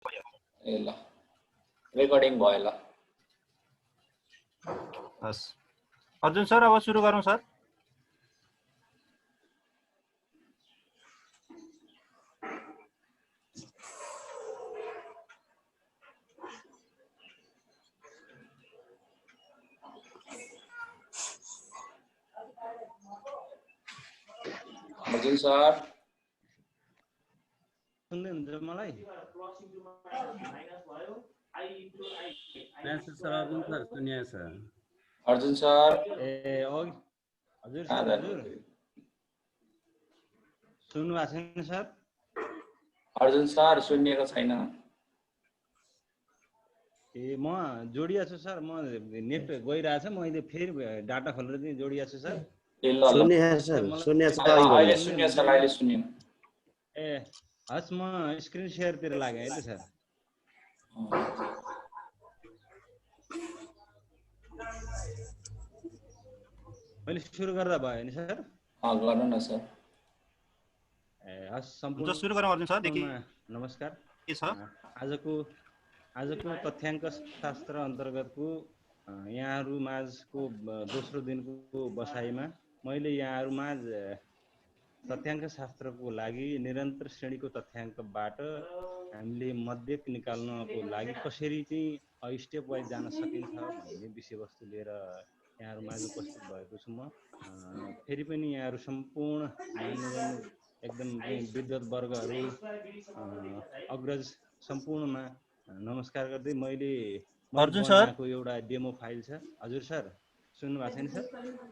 ए ल रेकर्डिङ भयो ल। हस् अर्जुन सर अब सुरु गरौँ सर। अर्जुन सर सुन्दै हुन्छ मलाई? सर अर्जुन सर सुनिया छ। अर्जुन सर ए अघि हजुर सर हजुर सुन्नु भएको छैन सर? अर्जुन सर सुनिएको छैन। ए म जोडिया छु सर, म नेट गइरहेछ, म अहिले फेरि डाटा खोलेर चाहिँ जोडिया छु सर। ए ल ल सुनिया छ अहिले सुनिया छ, अहिले सुनियो। ए हस् म स्क्रिन सेयरतिर लागेँ है त सर। मैले सुरु गर्दा भयो नि सर? गर्नु न सर। ए हस् सम्पूर्ण सुरु गरौँ अर्जुन सर देखि। नमस्कार। के छ आजको तथ्याङ्क शास्त्र अन्तर्गतको यहाँहरू माझको दोस्रो दिनको बसाइमा मैले यहाँहरू माझ तथ्याङ्क शास्त्रको लागि निरन्तर श्रेणीको तथ्याङ्कबाट हामीले मध्यक निकाल्नको लागि कसरी चाहिँ स्टेप वाइज जान सकिन्छ भन्ने विषयवस्तु लिएर यहाँहरू माझ उपस्थित भएको छु। म फेरि पनि यहाँहरू सम्पूर्ण मान्यजन एकदम विद्वत वर्गहरू अग्रज सम्पूर्णमा नमस्कार गर्दै मैले बनाएको एउटा डेमो फाइल छ। हजुर सर सुन्नु भएको छैन सर?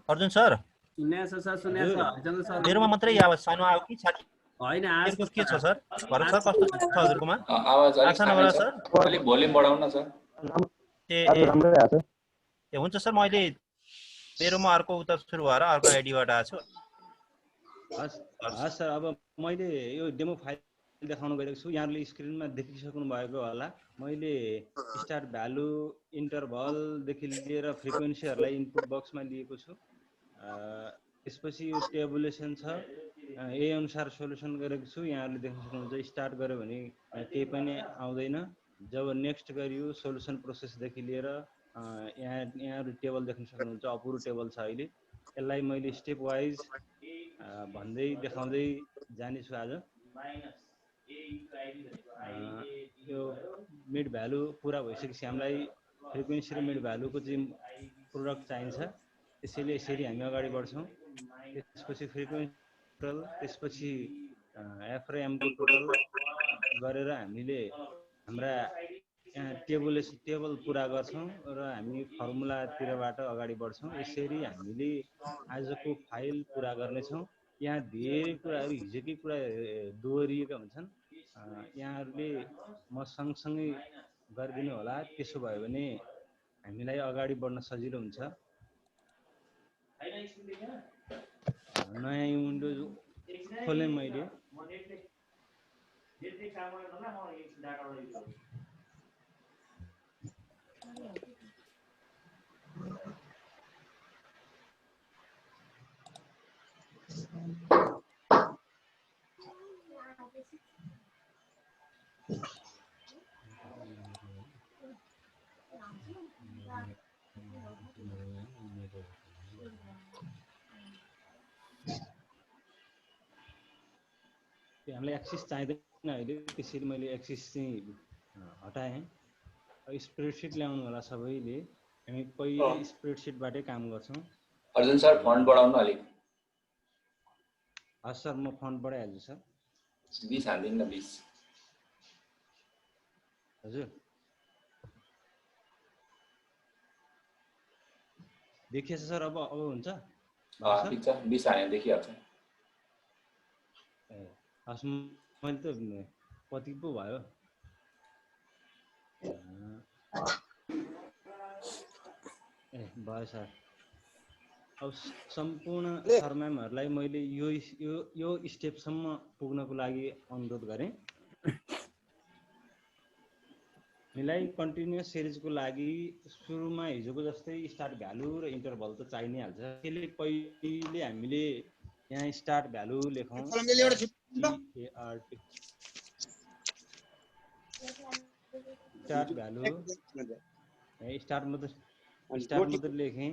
अर्जुन सर सुनिया छ सर, सुनिया छ। मेरोमा मात्रै आवाज सानो आयो कि साथी हैन आज के छ सर? भरत सर कस्तो छ हजुरकोमा? आवाज अलिक सानो छ, अलिक भोल्युम बढाउन न सर। ए हुन्छ सर, मैले मेरोमा अर्को उता सुरु भएर अर्को आइडीबाट आएको छु। हस् सर, अब मैले यो डेमो फाइल देखाउन गइरहेको छु। यहाँहरूले स्क्रिनमा देखिसक्नु भएको होला। मैले स्टार्ट भ्यालु इन्टरभलदेखि लिएर फ्रिक्वेन्सीहरूलाई इनपुट बक्समा लिएको छु। त्यसपछि यो टेबुलेसन छ, यही अनुसार सोल्युसन गरेको छु। यहाँहरूले देख्न सक्नुहुन्छ स्टार्ट गऱ्यो भने केही पनि आउँदैन। जब नेक्स्ट गरियो सोल्युसन प्रोसेसदेखि लिएर यहाँहरू टेबल देख्न सक्नुहुन्छ, अपुरो टेबल छ अहिले। यसलाई मैले स्टेप वाइज भन्दै देखाउँदै जानेछु आज। यो मिड भ्यालु पुरा भइसकेपछि हामीलाई फ्रिक्वेन्सी र मिड भ्यालुको चाहिँ प्रोडक्ट चाहिन्छ। त्यसैले यसरी हामी अगाडि बढ्छौँ। त्यसपछि फ्रिक्वेन्सी टोटल, त्यसपछि एफ र एमको टोटल गरेर हामीले हाम्रा टेबल पुरा गर्छौँ र हामी फर्मुलातिरबाट अगाडि बढ्छौँ। यसरी हामीले आजको फाइल पुरा गर्नेछौँ। यहाँ धेरै कुराहरू हिजोकै कुरा दोहोरिएका हुन्छन्। यहाँहरूले म सँगसँगै गरिदिनु होला। त्यसो भयो भने हामीलाई अगाडि बढ्न सजिलो हुन्छ। नयाँ विन्डो खोलेँ मैले। हामीलाई एक्सिस चाहिँदैन अहिले, त्यसरी मैले एक्सिस चाहिँ हटाएँ। स्प्रेडसिट ल्याउनु होला सबैले। हामी पहिले स्प्रेडसिटबाटै काम गर्छौँ। अर्जुन सर फन्ट बढाउनु अलिक। हस् सर, म फन्ट बढाइहाल्छु सर। 20 हालिदिनु न 20। हजुर देखिएछ सर? अब हुन्छ? ठिक छ, 20 हाल्यो देखिहाल्छ। ए हस्, मैले त कति पो भयो। ए भयो सर। अब सम्पूर्ण सर म्यामहरूलाई मैले यो स्टेपसम्म पुग्नको लागि अनुरोध गरेँ। हामीलाई कन्टिन्युअस सिरिजको लागि सुरुमा हिजोको जस्तै स्टार्ट भ्यालु र इन्टरभल त चाहि नै हाल्छ। त्यसले पहिले हामीले यहाँ स्टार्ट भ्यालु लेखौँ। स्टार्ट भ्यालु स्टार्ट मात्र लेखेँ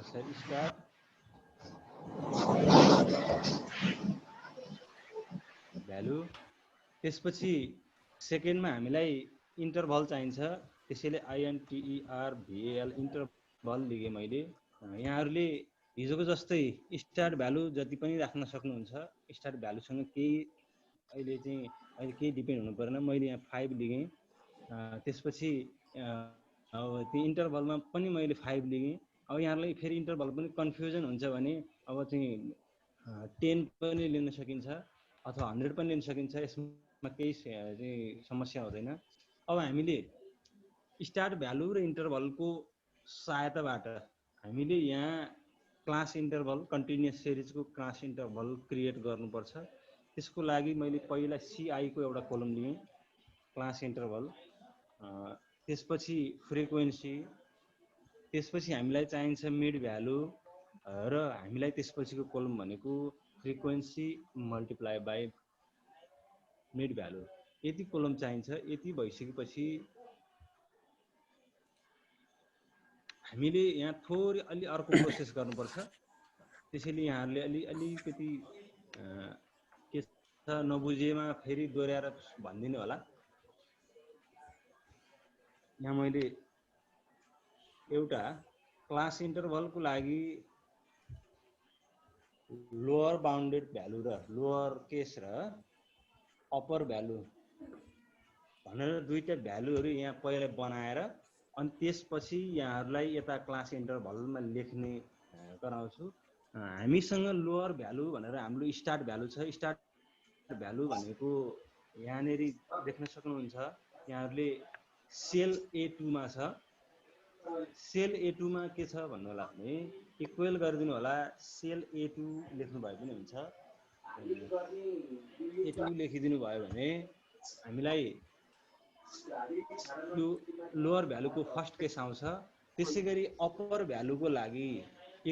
सर स्टार्ट भ्यालु त्यसपछि सेकेन्डमा हामीलाई इन्टरभल चाहिन्छ त्यसैले INTERVAL इन्टरभल लेखेँ मैले यहाँहरूले हिजोको जस्तै स्टार्ट भ्यालु जति पनि राख्न सक्नुहुन्छ स्टार्ट भ्यालुसँग केही अहिले केही डिपेन्ड हुनु परेन मैले यहाँ 5 लेखेँ त्यसपछि अब त्यो इन्टरभलमा पनि मैले 5 लेखेँ अब यहाँहरूलाई फेरि इन्टरभल पनि कन्फ्युजन हुन्छ भने अब चाहिँ 10 पनि लिन सकिन्छ अथवा 100 पनि लिन सकिन्छ यसमा केही चाहिँ समस्या हुँदैन अब हामीले स्टार्ट भ्यालु र इन्टरभलको सहायताबाट हामीले यहाँ क्लास इन्टरभल कन्टिन्युअस सिरिजको क्लास इन्टरभल क्रिएट गर्नुपर्छ त्यसको लागि मैले पहिला CI को एउटा कोलम लिएँ क्लास इन्टरभल त्यसपछि फ्रिक्वेन्सी त्यसपछि हामीलाई चाहिन्छ मिड भ्यालु र हामीलाई त्यसपछिको कोलम भनेको frequency multiply by mid value यति कोलम चाहिन्छ यति भइसकेपछि हामीले यहाँ थोरै अलि अर्को प्रोसेस गर्नुपर्छ त्यसैले यहाँहरूले अलिकति के छ नबुझेमा फेरि दोहोर्याएर भनिदिनु होला यहाँ मैले एउटा क्लास इन्टरभलको लागि लोअर बाउन्डेड भ्यालु र लोअर केस र अप्पर भ्यालु भनेर दुईटा भ्यालुहरू यहाँ पहिला बनाएर अनि त्यसपछि यहाँहरूलाई यता क्लास इन्टरभलमा लेख्ने गराउँछु हामीसँग लोअर भ्यालु भनेर हाम्रो स्टार्ट भ्यालु छ स्टार्ट भ्यालु भनेको यहाँनेर देख्न सक्नुहुन्छ यहाँहरूले सेल A2 मा छ सेल A2 मा के छ भन्नु होला भने इक्वल गरिदिनु होला सेल A2 लेख्नु भए पनि हुन्छ A2 लेखिदिनु भयो भने हामीलाई यो लोअर भ्यालुको फर्स्ट केस आउँछ त्यसैगरी अप्पर भ्यालुको लागि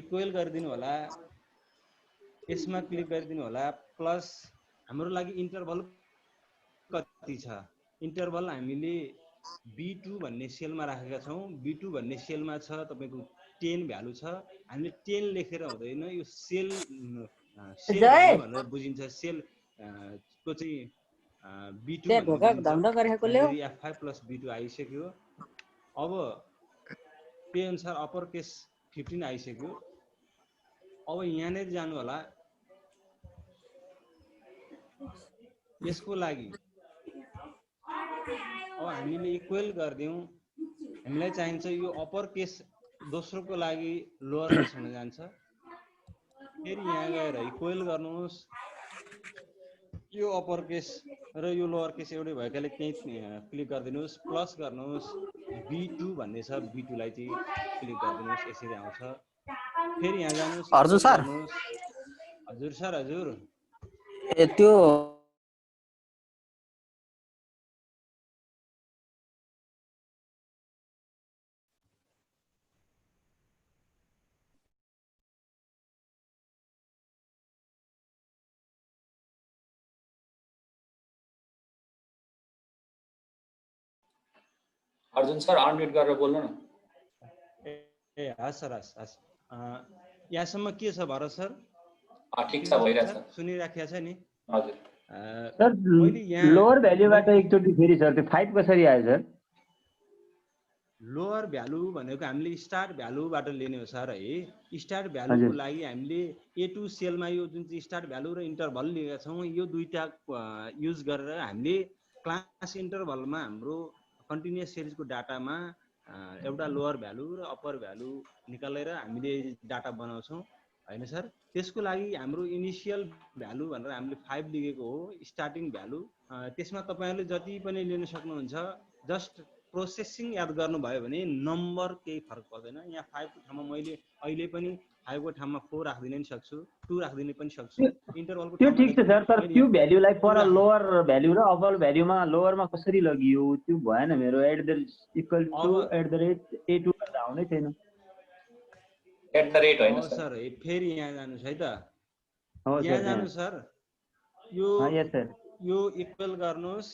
इक्वल गरिदिनु होला यसमा क्लिक गरिदिनु होला प्लस हाम्रो लागि इन्टरभल कति छ इन्टरभल हामीले B2 भन्ने सेलमा राखेका छौं B2 भन्ने सेलमा छ तपाईको 10 भ्यालु छ हामीले 10 लेखेर हुँदैन यो सेल भनेर बुझिन्छ सेल को चाहिँ B2 F5 प्लस B2 आइसक्यो अब त्यही अनुसार अप्पर केस 15 आइसक्यो अब यहाँनेर जानु होला यसको लागि अब हामीले इक्वल गर्दियौं हामीलाई चाहिन्छ यो अप्पर केस दोस्रोको लागि लोअर केस हुन जान्छ फेरि यहाँ गएर इक्वल गर्नुहोस् यो अप्पर केस र यो लोअर केस एउटै भएकाले त्यही क्लिक गरिदिनुहोस् प्लस गर्नुहोस् B2 भन्ने छ B2 लाई चाहिँ क्लिक गरिदिनुहोस् यसरी आउँछ फेरि यहाँ जानुहोस् अर्जुन सर हजुर सर हजुर त्यो अर्जुन सर अनम्युट गरेर बोल्नु न ए हस् सर हस् यहाँसम्म के छ भरत सर ठिक छ भइरहेछ सुनिराखेको छ नि हजुर सर लोअर भ्यालुबाट एकचोटी फेरि सर त्यो 5 कसरी आयो सर लोअर भ्यालु भनेको हामीले स्टार्ट भ्यालुबाट लिने हो सर है स्टार्ट भ्यालुको लागि हामीले A2 सेलमा यो जुन चाहिँ स्टार्ट भ्यालु र इन्टरभल लिएका छौं यो दुईटा युज गरेर हामीले क्लास इन्टरभलमा हाम्रो कन्टिन्युअस सिरिजको डाटामा एउटा लोअर भ्यालु र अप्पर भ्यालु निकालेर हामीले डाटा बनाउँछौं हैन सर त्यसको लागि हाम्रो इनिशियल भ्यालु भनेर हामीले 5 लेखेको हो स्टार्टिङ भ्यालु त्यसमा तपाईहरुले जति पनि लिन सक्नुहुन्छ जस्ट प्रोसेसिङ याद गर्नुभयो भने नम्बर केही फरक पर्दैन यहाँ 5 को ठाउँमा मैले अहिले पनि 5 को ठाउँमा 4 राख्दिन नि सक्छु 2 राख्दिन पनि सक्छु इन्टरभलको त्यो ठीक छ सर तर त्यो भ्यालुलाई पर लोअर भ्यालु र अप्पर भ्यालुमा लोअरमा कसरी लगियो त्यो भएन मेरो @ A2 भन्दा आउने छैन @ हैन सर फेरि यहाँ जानुस् है त यहाँ जानु सर यो यस सर यो इक्वल गर्नुहोस्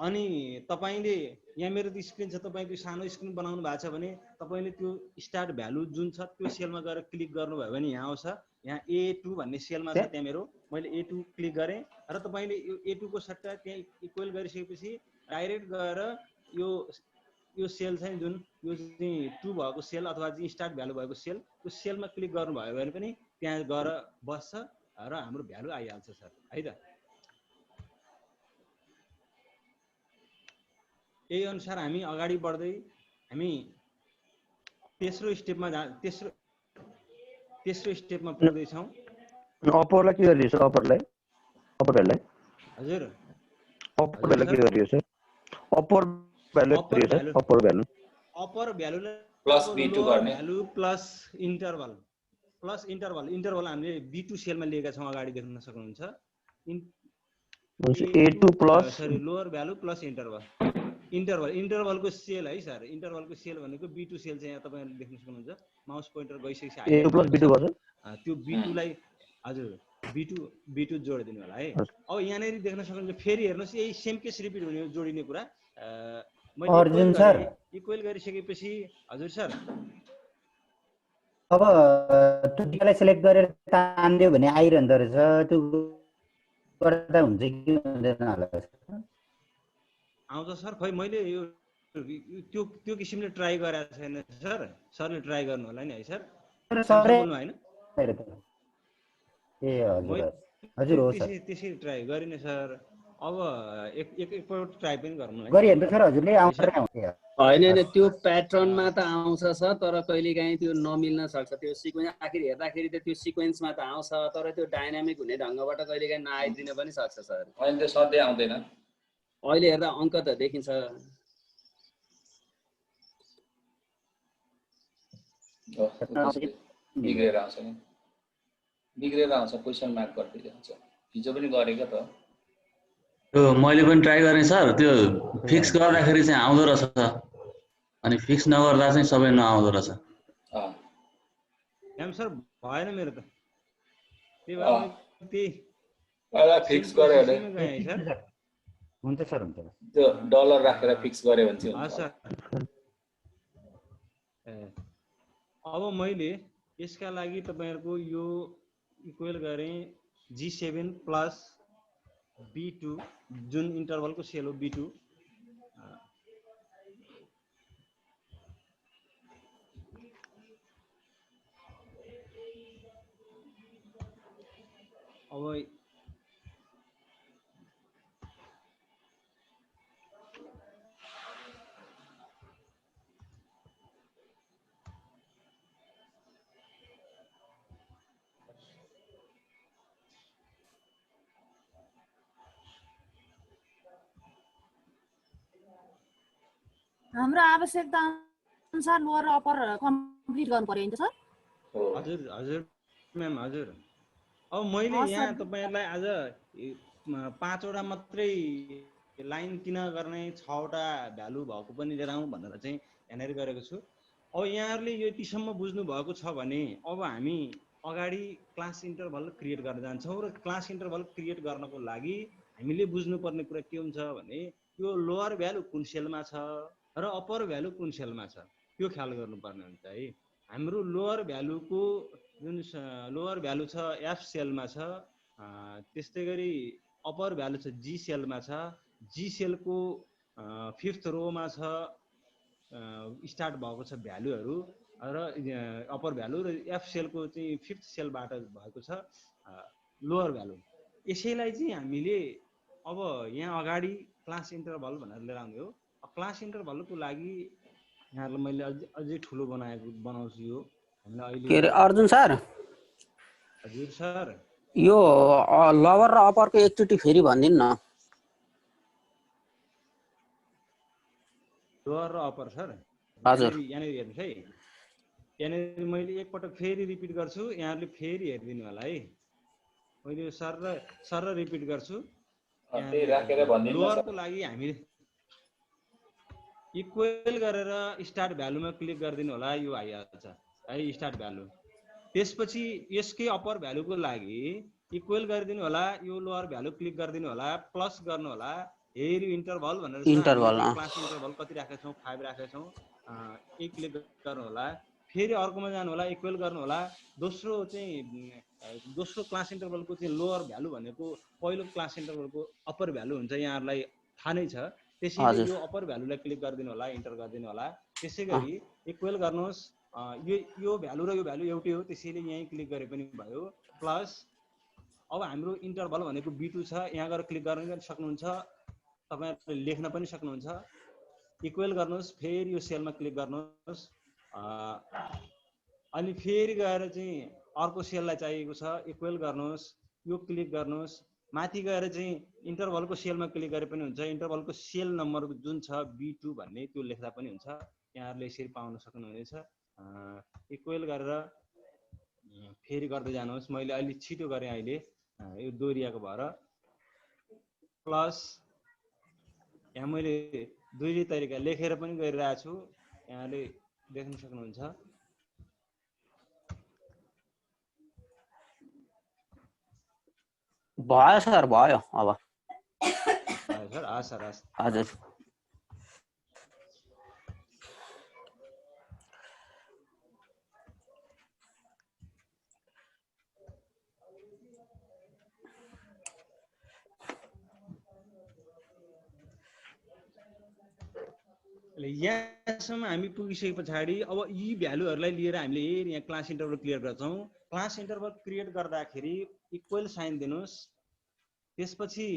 अनि तपाईले यहाँ मेरो त स्क्रिन छ तपाईको सानो स्क्रिन बनाउनु भएको छ भने तपाईले त्यो स्टार्ट भ्यालु जुन छ त्यो सेलमा गएर क्लिक गर्नुभयो भने यहाँ आउँछ यहाँ A2 भन्ने सेलमा छ त्यहाँ मेरो मैले A2 क्लिक गरे र तपाईले यो A2 को सट्टा त्यहाँ इक्वल गरिसकेपछि डाइरेक्ट गएर यो सेल चाहिँ जुन यो चाहिँ 2 भएको सेल अथवा चाहिँ स्टार्ट भ्यालु भएको सेल त्यो सेलमा क्लिक गर्नुभयो भने पनि त्यहाँ गएर बस्छ र हाम्रो भ्यालु आइहाल्छ सर है त। यही अनुसार हामी अगाडि बढ्दै हामी तेस्रो स्टेपमा पुग्दै छौं। अपरलाई के गरियो सर? अपर भ्यालुलाई हजुर अपर भ्यालु के गरियो सर? अपर भ्यालु गरियो सर? अपर भ्यालुलाई प्लस B2 गर्ने भ्यालु प्लस इन्टरभल हामीले B2 सेलमा लिएका छौं अगाडि देख्न सक्नुहुन्छ। A2 plus sorry lower value plus इन्टरभलको सेल है सर। इन्टरभलको सेल भनेको B2 सेल चाहिँ यहाँ तपाईहरुले देख्न सक्नुहुन्छ। माउस पोइन्टर गइसकेपछि A2 प्लस B2 गर्छ। त्यो B2 लाई हजुर B2 जोडिदिनु होला है। अब यहाँनेरि देख्न सक्नुहुन्छ फेरि हेर्नुस् यही सेम केस रिपिट हुने जोडिने कुरा। अर्जुन सर इक्वल गरिसकेपछि हजुर सर अब टुटीलाई सिलेक्ट गरेर तान्दियो भने आइरहँदो रहेछ त्यो गर्दा हुन्छ कि हुँदैन होला आउँछ सर। खै मैले यो त्यो किसिमले ट्राई गरेको छैन सर। सरले ट्राई गर्नु होला नि है सर। सर बोल्नु हैन ए हजुर हजुर हो सर त्यसरी ट्राई गरिने सर। अब एकपल्ट ट्राई पनि गरौँ न गरिहेर्नु सर हजुरले आउँछ होइन त्यो प्याटर्नमा त आउँछ सर तर कहिलेकाहीँ त्यो नमिल्न सक्छ। त्यो सिक्वेन्स आखिर हेर्दाखेरि त त्यो सिक्वेन्समा त आउँछ तर त्यो डाइनामिक हुने ढङ्गबाट कहिलेकाहीँ नआइदिन पनि सक्छ सर। अहिले त सधैँ आउँदैन। अहिले हेर्दा अङ्क त देखिन्छ। बिग्रेर आउँछ नि बिग्रेर आउँछ क्वेसन मार्क गर्दै आउँछ। हिजो पनि गरेको त त्यो मैले पनि ट्राई गरेँ सर। त्यो फिक्स गर्दाखेरि चाहिँ आउँदो रहेछ अनि फिक्स नगर्दा चाहिँ सबै नआउँदो रहेछ। एम सर भएन मेरो त त्यही भएर त्यही पहिला फिक्स गरे भने हुन्छ सर हुन्छ त्यो डलर राखेर फिक्स गरे भने चाहिँ हुन्छ। सर अब मैले यसका लागि तपाईहरुको यो इक्वल गरे G7 प्लस B2 जुन इन्टरभलको सेल हो B2 अब हाम्रो आवश्यकता अनुसार लोअर र अपर कम्प्लिट गर्नु पर्यो नि सर। हजुर हजुर म्याम हजुर। अब मैले यहाँ तपाईहरुलाई आज 5 वटा मात्रै लाइन किन गर्ने 6 वटा भ्यालु भएको पनि लिएर आउँ भनेर चाहिँ यहाँनेर गरेको छु। अब यहाँहरुले यतिसम्म बुझ्नु भएको छ भने अब हामी अगाडि क्लास इन्टरभल क्रिएट गर्न जान्छौँ र क्लास इन्टरभल क्रिएट गर्नको लागि हामीले बुझ्नुपर्ने कुरा के हुन्छ भने यो लोअर भ्यालु कुन सेलमा छ र अप्पर भ्यालु कुन सेलमा छ त्यो ख्याल गर्नुपर्ने हुन्छ है। हाम्रो लोअर भ्यालुको जुन लोअर भ्यालु छ F सेलमा छ त्यस्तै गरी अप्पर भ्यालु छ G सेलमा छ। G सेलको 5th रोमा छ स्टार्ट भएको छ भ्यालुहरु र अप्पर भ्यालु र F सेलको चाहिँ 5th सेलबाट भएको छ लोअर भ्यालु। यसैलाई चाहिँ हामीले अब यहाँ अगाडि क्लास इन्टरभल भनेर लिएर आउने हो। क्लास इन्टरभलको लागि यहाँहरुलाई मैले अझै ठुलो बनाउँछु यो हामीले अहिले के रे अर्जुन सर हजुर सर यो लोअर र अप्परको एकचोटी फेरि भनिदिनु न। लोअर र अप्पर सर हजुर यहाँनिर हेर्नुस् है। यहाँनिर मैले एकपटक फेरि रिपिट गर्छु यहाँहरुले फेरि हेर्दिनु होला है। मैले सर र रिपिट गर्छु। त्यही राखेर भनिदिनु न सर। लोअरको लागि हामी इक्वल गरेर स्टार्ट भ्यालुमा क्लिक गरिदिनु होला यो आइहाल्छ है स्टार्ट भ्यालु। त्यसपछि यसकै अप्पर भ्यालुको लागि इक्वल गरिदिनु होला, यो लोअर भ्यालु क्लिक गरिदिनु होला, प्लस गर्नु होला, हेयर इन्टरभल भनेर इन्टरभल क्लास इन्टरभल कति राखेका छौँ 5 राखेका छौँ, एक क्लिक गर्नु होला, फेरि अर्कोमा जानु होला, इक्वल गर्नु होला, दोस्रो क्लास इन्टरभलको चाहिँ लोअर भ्यालु भनेको पहिलो क्लास इन्टरभलको अप्पर भ्यालु हुन्छ, यहाँहरूलाई थाहा नै छ, त्यसैले यो अप्पर भ्यालुलाई क्लिक गरिदिनु होला, इन्टर गरिदिनु होला। त्यसै गरी इक्वल गर्नुहोस्, यो भ्यालु र यो भ्यालु एउटै हो, त्यसैले यहीँ क्लिक गरे पनि भयो, प्लस अब हाम्रो इन्टरभल भनेको B2 छ, यहाँ गएर क्लिक गर्न पनि सक्नुहुन्छ, तपाईहरुले लेख्न पनि सक्नुहुन्छ। इक्वल गर्नुहोस्, फेरि यो सेलमा क्लिक गर्नुहोस्, अनि फेरि गएर चाहिँ अर्को सेललाई चाहिएको छ, इक्वल गर्नुहोस्, यो क्लिक गर्नुहोस्, माथि गएर चाहिँ इन्टरभलको सेलमा क्लिक गरे पनि हुन्छ, इन्टरभलको सेल नम्बर जुन छ B2 भन्ने त्यो लेख्दा पनि हुन्छ, यहाँहरूले यसरी पाउन सक्नुहुनेछ। इक्वल गरेर फेरि गर्दै जानुहोस्, मैले अलि छिटो गरेँ अहिले, यो दोहोरिएको भएर, प्लस यहाँ मैले दुईटै तरिका लेखेर पनि गरिरहेको छु, यहाँले देख्न सक्नुहुन्छ। भयो सर, भयो अब सर सर हजुर। यहाँसम्म हामी पुगिसके पछाडि अब यी भ्यालुहरूलाई लिएर हामीले यहाँ क्लास इन्टरभल क्लियर गर्छौँ। क्लास इन्टरभल क्रिएट गर्दाखेरि इक्वल साइन दिनुहोस्, त्यसपछि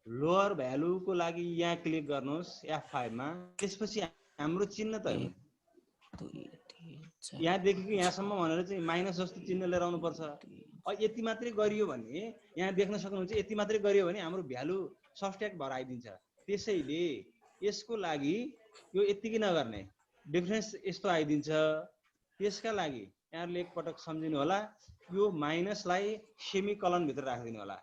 लोअर भ्यालुको लागि यहाँ क्लिक गर्नुहोस् F5 मा, त्यसपछि हाम्रो चिन्ह त यहाँदेखि यहाँसम्म भनेर चाहिँ माइनस जस्तो चिन्ह लिएर आउनुपर्छ। यति मात्रै गरियो भने यहाँ देख्न सक्नुहुन्छ, यति मात्रै गरियो भने हाम्रो भ्यालु सब्ट्र्याक्ट भएर आइदिन्छ। त्यसैले यसको लागि यो यतिकै नगर्ने, डिफरेन्स यस्तो आइदिन्छ। त्यसका लागि यहाँले एकपटक सम्झिनु होला, यो माइनसलाई सेमिकलन भित्र राखिदिनु होला,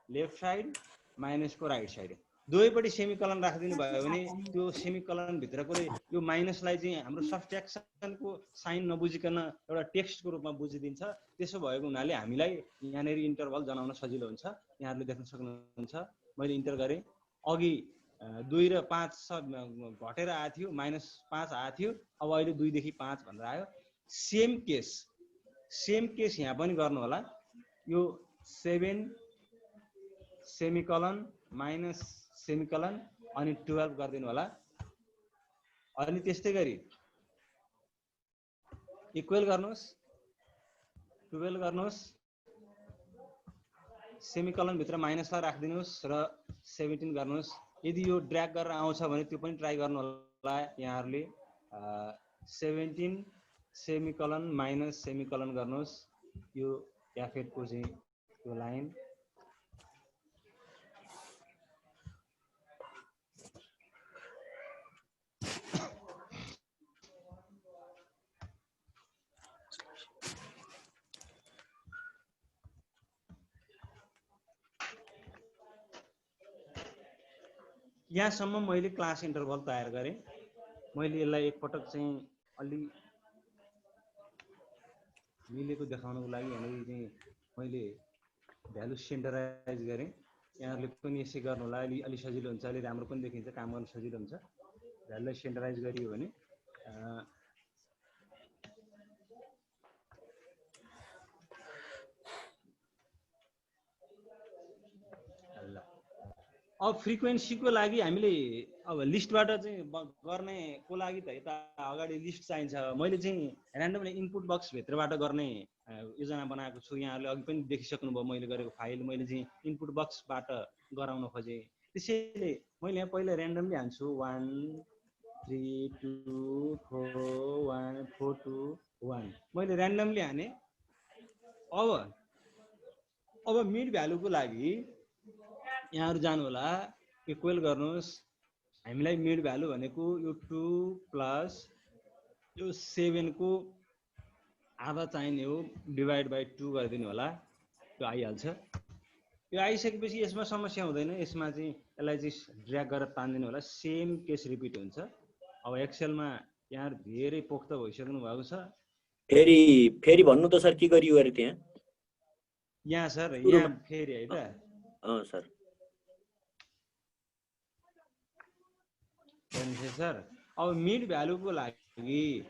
लेफ्ट साइड माइनसको राइट साइड दुवैपट्टि सेमिकलन राखिदिनु भयो भने त्यो सेमिकलन भित्रकोले यो माइनसलाई चाहिँ हाम्रो सब्ट्र्याक्सनको साइन नबुझिकन एउटा टेक्स्टको रूपमा बुझिदिन्छ। त्यसो भएको हुनाले हामीलाई यहाँनिर इन्टरभल जनाउन सजिलो हुन्छ। यहाँहरूले देख्न सक्नुहुन्छ, मैले इन्टर गरेँ, अघि 2 र 5 घटेर आएको थियो, -5 आएको थियो, अब अहिले 2 देखि 5 भनेर आयो। सेम केस यहाँ पनि गर्नु होला, यो 7 सेमिकलन माइनस सेमिकलन अनि 12 गरिदिनु होला। अनि त्यस्तै गरी इक्वल गर्नुहोस्, 12 गर्नुहोस्, सेमिकलन भित्र माइनसलाई राखिदिनुहोस् र 17 गर्नुहोस्। यदि यो ड्र्याग गरेर आउँछ भने त्यो पनि ट्राई गर्नु होला यहाँहरूले। 17 सेमिकलन माइनस सेमिकलन गर्नुहोस्, यो F8 को चाहिँ त्यो लाइन। यहाँसम्म मैले क्लास इन्टरभल तयार गरेँ। मैले यसलाई एकपटक चाहिँ अलि मिलेको देखाउनको लागि यहाँनिर चाहिँ मैले भ्यालु सेन्टराइज गरेँ। यहाँहरूले पनि यसै गर्नु होला, अलि सजिलो हुन्छ, अलि राम्रो पनि देखिन्छ, काम गर्न सजिलो हुन्छ। भ्यालुलाई सेन्टराइज गरियो भने अब फ्रिक्वेन्सीको लागि हामीले अब लिस्टबाट चाहिँ गर्नेको लागि त यता अगाडि लिस्ट चाहिन्छ। मैले चाहिँ ऱ्यान्डमली इनपुट बक्स भित्रबाट गर्ने योजना बनाएको छु। यहाँहरूले अघि पनि देखिसक्नुभयो मैले गरेको फाइल, मैले चाहिँ इनपुट बक्सबाट गराउन खोजेँ। त्यसैले मैले यहाँ पहिला ऱ्यान्डमली हान्छु 1 3 2 4 1 4 2 1 मैले ऱ्यान्डमली हाने। अब मिड भ्यालुको लागि यहाँहरु जानु होला, इक्वल गर्नुहोस्। हामीलाई मिड भ्यालु भनेको यो 2 प्लस यो 7 को आधा चाहिने हो, डिभाइड बाइ 2 गरिदिनु होला, त्यो आइहाल्छ। यो आइसकेपछि यसमा समस्या हुँदैन, यसमा चाहिँ यसलाई चाहिँ ड्र्याग गरेर तान्दिनु होला। सेम केस रिपिट हुन्छ। अब एक्सेलमा यहाँ धेरै पोख्त भइसक्नु भएको छ। फेरि भन्नु त सर के गरियो अरे त्यहाँ? यहाँ सर यहाँ फेरि है त सर सर अब मिड भ्यालुको लागि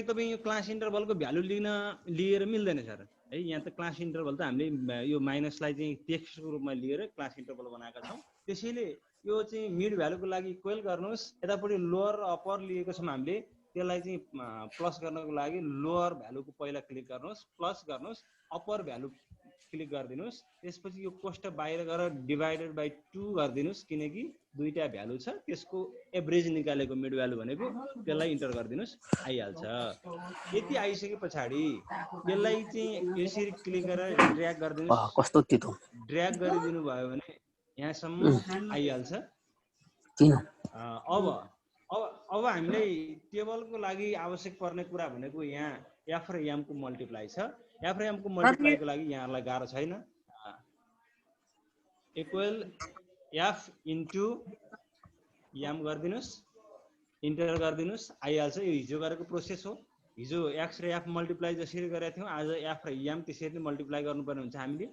तपाईँ यो क्लास इन्टरभलको भ्यालु लिएर मिल्दैन सर है। यहाँ त क्लास इन्टरभल त हामीले यो माइनसलाई चाहिँ टेक्स्टको रूपमा लिएर क्लास इन्टरभल बनाएका छौँ। त्यसैले यो चाहिँ मिड भ्यालुको लागि इक्वल गर्नुहोस्। यतापट्टि लोअर र अप्पर लिएको छौँ हामीले, त्यसलाई चाहिँ प्लस गर्नको लागि लोअर भ्यालुको पहिला क्लिक गर्नुहोस्, प्लस गर्नुहोस्, अप्पर भ्यालु क्लिक गरिदिनुहोस्। त्यसपछि यो कोष्टक बाहिर गएर डिभाइडेड बाई 2 गरिदिनुहोस्, किनकि दुईटा भ्यालु छ त्यसको एभरेज निकालेको मिड भ्यालु भनेको, त्यसलाई इन्टर गरिदिनुहोस्, आइहाल्छ। यति आइसके पछाडि यसलाई चाहिँ यसरी क्लिक गरेर ड्र्याग गरिदिनुहोस्। कस्तो तितो ड्र्याग गरिदिनु भयो भने यहाँसम्म आइहाल्छ। अब हामीलाई टेबलको लागि आवश्यक पर्ने कुरा भनेको यहाँ एफ र एम को मल्टिप्लाई छ। एफ र एम को मल्टिप्लाईको लागि यहाँलाई गाह्रो छैन। इक्वल एफ इन्टु एम गरिदिनुहोस्, इन्टर गरिदिनुहोस्, आइहाल्छ। यो हिजो गरेको प्रोसेस हो। हिजो एक्स र एफ मल्टिप्लाई जसरी गरेका थियौँ, आज एफ र एम त्यसरी नै मल्टिप्लाई गर्नुपर्ने हुन्छ हामीले।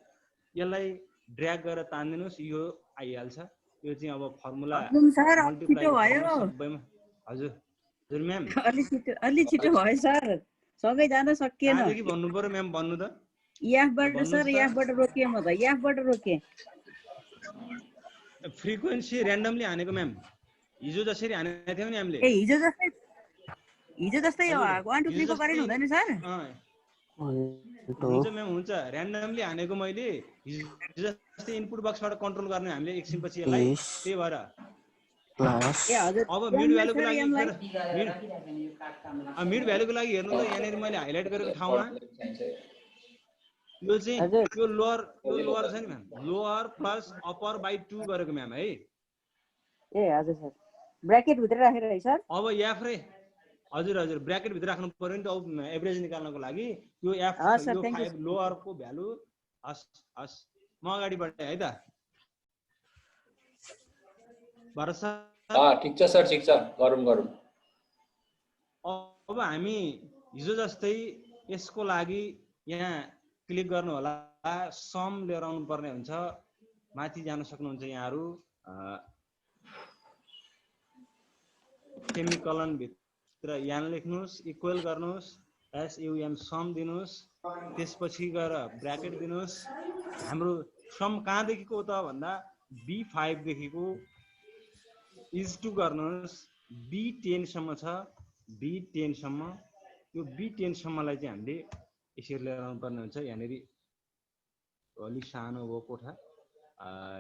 यसलाई ड्र्याग गरेर तान्दिनुहोस्, यो आइहाल्छ। यो चाहिँ अब फर्मुला मल्टिप्लाई सबैमा। हजुर हजुर म्याम अलि छिटो भयो सर, सँगै जान सकिएन। कहाँदेखि भन्नु पर्यो म्याम, भन्नु त। एफबाट सर, एफबाट रोकिए म त, एफबाट रोके। फ्रिक्वेन्सी र्यान्डमली हानेको म्याम, हिजो जसरी हानेको थियौँ नि हामीले। हिजो जस्तै 1 2 3 को गरेन हुँदैन सर? हुन्छ म्याम, हुन्छ। र्यान्डमली हानेको मैले, हिजो जस्तै इनपुट बक्सबाट कन्ट्रोल गर्ने हामीले एकछिनपछि यसलाई। त्यही भएर अब मिड भ्यालुको लागि हेर्नु त, यहाँनिर मैले हाइलाइट गरेको ठाउँमा यो चाहिँ यो लोअर छ नि ma'am, lower plus upper by 2 गरेको म्याम है। ए हजुर सर, ब्र्याकेट भित्र राखेर है सर। अब एफ रे हजुर ब्र्याकेट भित्र राख्नु पर्यो नि त एभरेज निकाल्नको लागि। यो एफ यो 5 लोअर को भ्यालु। हस् म अगाडि बढ्दै है त। भरत सर ठिक छ सर, ठिक छ, गरौँ। अब हामी हिजो जस्तै यसको लागि यहाँ क्लिक गर्नु होला, सम लिएर आउनु पर्ने हुन्छ। माथि जान सक्नुहुन्छ यहाँहरू, सेमिकलन भित्र यहाँ लेख्नुहोस्, इक्वल गर्नुहोस्, SUM सम दिनुहोस्, त्यसपछि गएर ब्र्याकेट दिनुहोस्। हाम्रो सम कहाँदेखिको त भन्दा B5 देखिको is2 गर्नुहोस्, B10 सम्म छ, B10 सम्म। यो B10 सम्मलाई चाहिँ हामीले यसरी लिएर आउनु पर्ने हुन्छ। यहाँनिर अलि सानो हो कोठा,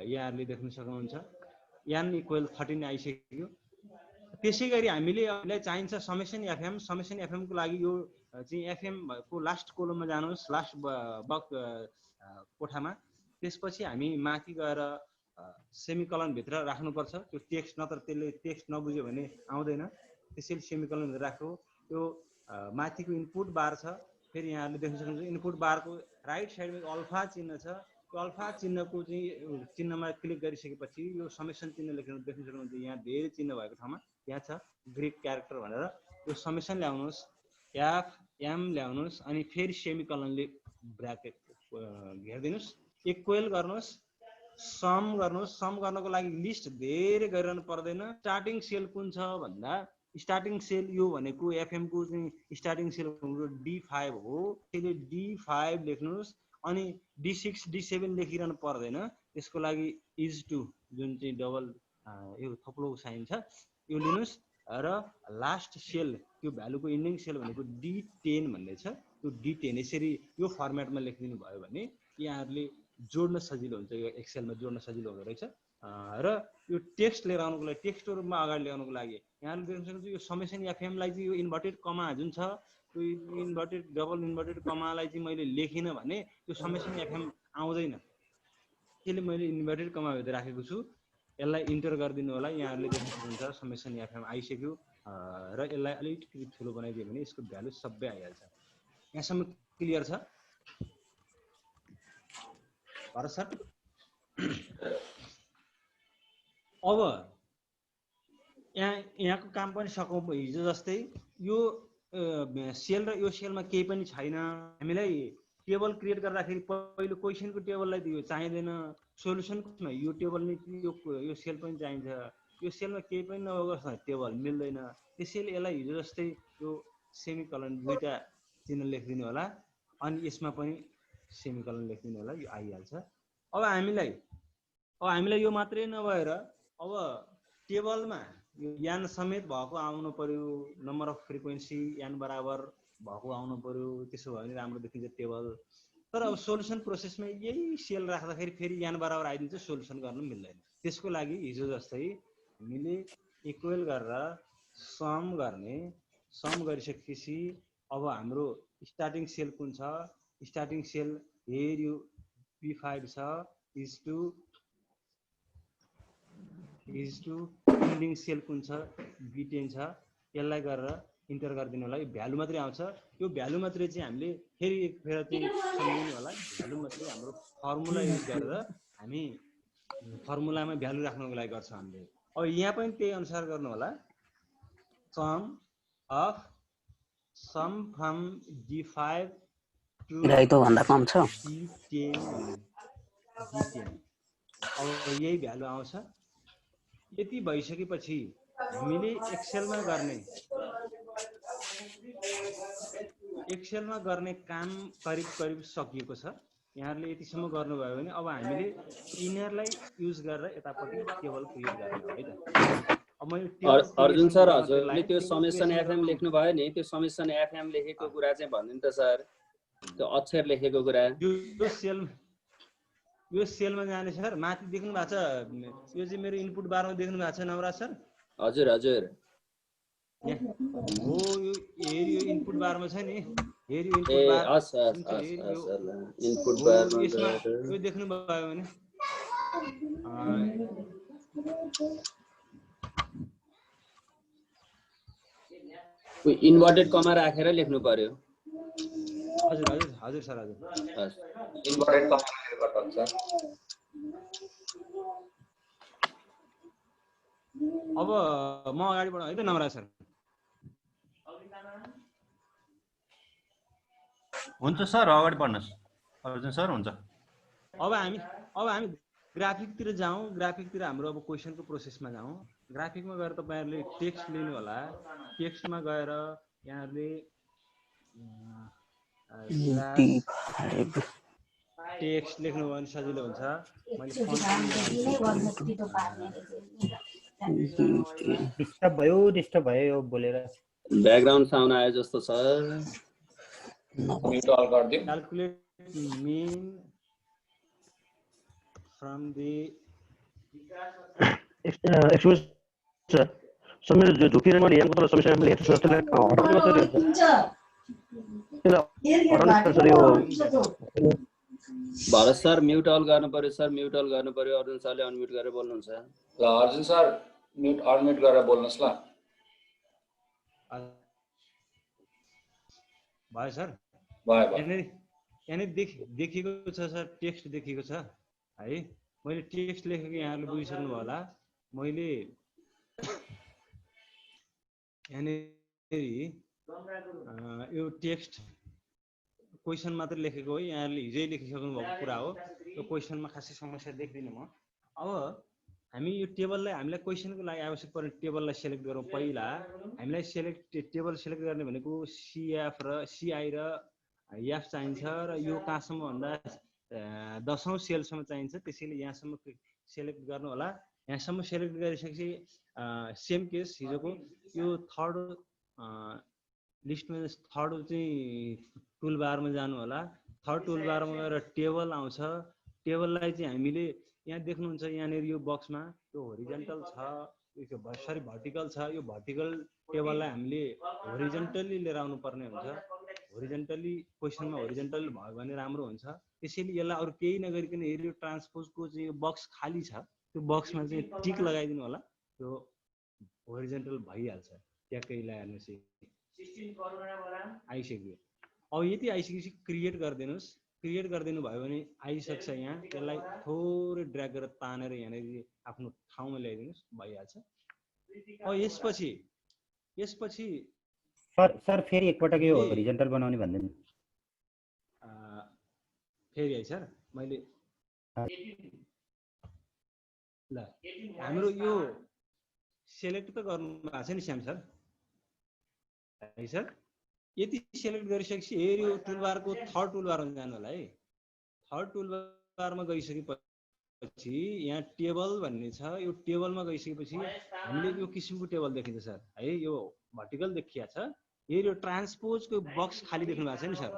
यहाँहरूले देख्न सक्नुहुन्छ। यान इक्वल 13 आइसक्यो। त्यसै गरी हामीलाई चाहिन्छ समेसन एफएम। समेसन एफएम को लागि यो चाहिँ एफएम को लास्ट कोलममा जानुहोस्, लास्ट कोठामा। त्यसपछि हामी माथि गएर सेमिकलन भित्र राख्नुपर्छ त्यो टेक्स्ट, नत्र त्यसले टेक्स्ट नबुझ्यो भने आउँदैन। त्यसैले सेमिकलन भित्र राख्नु। यो माथिको इनपुट बार छ, फेरि यहाँहरूले देख्न सक्नुहुन्छ इनपुट बारको राइट साइडमा अल्फा चिन्ह छ। त्यो अल्फा चिन्हको चाहिँ चिन्हमा क्लिक गरिसकेपछि यो समेसन चिन्ह लेख्न देख्न सक्नुहुन्छ। यहाँ धेरै चिन्ह भएको ठाउँमा यहाँ छ ग्रीक क्यारेक्टर भनेर। यो समेसन ल्याउनुहोस्, एफ एम ल्याउनुहोस्, अनि फेरि सेमिकलनले ब्र्याकेट घेरिदिनुहोस्, इक्वल गर्नुहोस्, सम गर्नुहोस्। सम गर्नको लागि लिस्ट धेरै गरिरहनु पर्दैन। स्टार्टिङ सेल कुन छ भन्दा स्टार्टिङ सेल यो भनेको एफएम को चाहिँ स्टार्टिङ सेल भनेको D5 हो। त्यसले D5 लेख्नुहोस्, अनि D6 D7 लेखिरहनु पर्दैन। त्यसको लागि is2 जुन चाहिँ डबल यो थप्लो साइन छ यो लिनुहोस्, र लास्ट सेल त्यो भ्यालुको इन्डिङ सेल भनेको D10 भन्ने छ। त्यो D10 यसरी यो फर्मेटमा लेखिदिनु भयो भने यहाँहरूले जोड्न सजिलो हुन्छ। यो एक्सेलमा जोड्न सजिलो हुँदो रहेछ। र यो टेक्स्ट लिएर आउनुको लागि, टेक्स्टको रूपमा अगाडि ल्याउनुको लागि यहाँले देख्न सक्नुहुन्छ यो समेसन एफएमलाई चाहिँ यो इन्भर्टेड कमा जुन छ, त्यो इन्भर्टेड डबल इन्भर्टेड कमालाई चाहिँ मैले लेखिनँ भने त्यो समेसन एफएम आउँदैन। त्यसले मैले इन्भर्टेड कमा भित्र राखेको छु। यसलाई इन्टर गरिदिनु होला। यहाँहरूले देख्न सक्नुहुन्छ समेसन एफएम आइसक्यो। र यसलाई अलिकति ठुलो बनाइदियो भने यसको भ्यालु सबै आइहाल्छ। यहाँसम्म क्लियर छ भरत सर? अब यहाँको काम पनि सकौँ। हिजो जस्तै यो सेल र यो सेलमा केही पनि छैन, हामीलाई टेबल क्रिएट गर्दाखेरि पहिलो क्वेसनको टेबललाई दियो चाहिँदैन, सोलुसनको यो टेबल नि यो सेल पनि चाहिन्छ, यो सेलमा केही पनि नहोस् न टेबल मिल्दैन। त्यसैले यसलाई हिजो जस्तै यो सेमिकलन दुईटा चिन्ह लेखिदिनु होला, अनि यसमा पनि सेमिकलन लेखिदिनु होला, यो आइहाल्छ। अब हामीलाई यो मात्रै नभएर अब टेबलमा यो यान समेत भएको आउनु पर्यो, नम्बर अफ फ्रिक्वेन्सी यान बराबर भएको आउनु पर्यो, त्यसो भयो भने राम्रो देखिन्छ टेबल। तर अब सोलुसन प्रोसेसमा यही सेल राख्दाखेरि फेरि यान बराबर आइदिन्छ, सोलुसन गर्न मिल्दैन। त्यसको लागि हिजो जस्तै हामीले इक्वल गरेर सम गर्ने, सम गरिसकेपछि अब हाम्रो स्टार्टिङ सेल कुन छ, स्टार्टिङ सेल हेर यो P5 छ इज टु इन्डिङ सेल कुन छ B10 छ, यसलाई गरेर इन्टर गरिदिनु होला। यो भ्यालु मात्रै आउँछ, यो भ्यालु मात्रै चाहिँ हामीले फेरि एक फेर चाहिँ सम्झिनु होला। भ्यालु मात्रै हाम्रो फर्मुला युज गरेर हामी फर्मुलामा भ्यालु राख्नको लागि गर्छ हामीले। अब यहाँ पनि त्यही अनुसार गर्नु होला। सम फ्रम D5 टु भन्दा कम छ D10 अब यही भ्यालु आउँछ। यति भइसकेपछि हामीले एक्सेलमा गर्ने काम करिब सकिएको छ। यहाँहरूले यतिसम्म गर्नुभयो भने अब हामीले इनरलाई युज गरेर यतापट्टि टेबल क्रिएट गर्ने हो है त। अब मैले अर्जुन सर हजुरले त्यो समेसन एफएम लेख्नु भयो नि, त्यो समेसन एफएम लेखेको कुरा चाहिँ भन्दिनु त सर, त्यो अक्षर लेखेको कुरा यो सेलमा जाने सर, माथि देख्नु भएको छ, यो चाहिँ मेरो इनपुट बारमा देख्नु भएको छ नवराज सर। हजुर हजुर हो, यो इनपुट बारमा छ नि, हेरि इनपुट बार यसमा यो देख्नु भयो भने इन्भर्टेड कमा राखेर लेख्नु पर्यो। हजुर हजुर हजुर सर, हजुर इन्भर्टेड कमा राखेर गर्नुहुन्छ। अब म अगाडि बढाउँ है त नवराज सर। हुन्छ सर, अगाडि बढ्नुहोस् अर्जुन सर। हुन्छ, अब हामी ग्राफिकतिर जाउँ। ग्राफिकतिर हाम्रो अब क्वेसनको प्रोसेसमा जाउँ। ग्राफिकमा गएर तपाईँहरूले टेक्स्ट लिनु होला। टेक्स्टमा गएर यहाँहरूले टेक्स्ट लेख्नुभयो भने सजिलो हुन्छ। मैले डिस्टर्ब भयो यो बोलेर। ब्याकग्राउन्ड साउन्ड आयो जस्तो छ। म्युट अल गरिदिउँ। Calculate mean from the excuse sir, समय जो झुकेर मैले यहाँको तल समस्या मैले हेर्छु सर, त्यसलाई भरत सर म्युट अल गर्नु पर्यो सर, म्युट अल गर्नु पर्यो। अर्जुन सरले अनम्युट गरेर बोल्नुहुन्छ। ल अर्जुन सर म्युट अनम्युट गरेर बोल्नुहोस् ल। भयो सर, भयो। यहाँनिर देखिएको छ सर, टेक्स्ट देखिएको छ है। मैले टेक्स्ट लेखेको यहाँहरूले बुझिसक्नु भयो होला। मैले यहाँनिर यो टेक्स्ट क्वेसन मात्र लेखेको हो, यहाँहरूले हिजै लेखिसक्नु भएको कुरा हो। यो क्वेसनमा खासै समस्या देख्दिनँ म। अब हामी यो टेबललाई, हामीलाई क्वेसनको लागि आवश्यक पर्ने टेबललाई सेलेक्ट गरौँ। पहिला हामीलाई टेबल सेलेक्ट गर्ने भनेको CI र एफ चाहिन्छ, र यो कहाँसम्म भन्दा 10औं सेलसम्म चाहिन्छ। त्यसैले यहाँसम्म सेलेक्ट गर्नु होला। यहाँसम्म सेलेक्ट गरिसकेपछि सेम केस हिजोको यो थर्ड लिस्टमा थर्ड चाहिँ टुल बारमा जानु होला। थर्ड टुल बारमा गएर टेबल आउँछ। टेबललाई चाहिँ हामीले यहाँ देख्नुहुन्छ, यहाँनिर यो बक्समा यो होरिजेन्टल छ, सरी भर्टिकल छ। यो भर्टिकल टेबललाई हामीले होरिजेन्टली लिएर आउनु पर्ने हुन्छ। होरिजेन्टली क्वेसनमा होरिजेन्टल भयो भने राम्रो हुन्छ। त्यसैले यसलाई अरू केही नगरिकन हेऱ्यो ट्रान्सपोजको चाहिँ यो बक्स खाली छ, त्यो बक्समा चाहिँ टिक लगाइदिनु होला। त्यो होरिजेन्टल भइहाल्छ। ट्याक्कै हेर्नुहोस् आइसक्यो। अब यति आइसकेपछि क्रिएट गरिदिनुहोस्। क्रिएट गरिदिनु भयो भने आइसक्छ। यहाँ त्यसलाई थोरै ड्र्याग गरेर तानेर यहाँनिर आफ्नो ठाउँमा ल्याइदिनुहोस्, भइहाल्छ। अब यसपछि सर फेरि एकपटक यो होरिजेन्टल बनाउने भन्दैन। फेरि है सर मैले ल हाम्रो यो सेलेक्ट त गर्नु भएको छ नि श्याम सर है सर यति सेलेक्ट गरिसकेपछि हेऱ्यो टुलबारको थर्ड टुलबारमा जानु होला है थर्ड टुलबारमा गइसकेपछि यहाँ टेबल भन्ने छ यो टेबलमा गइसकेपछि हामीले यो किसिमको टेबल देखिन्छ सर है यो भर्टिकल देखिया छ यो ट्रान्सपोजको बक्स खाली देख्नु भएको छ नि सर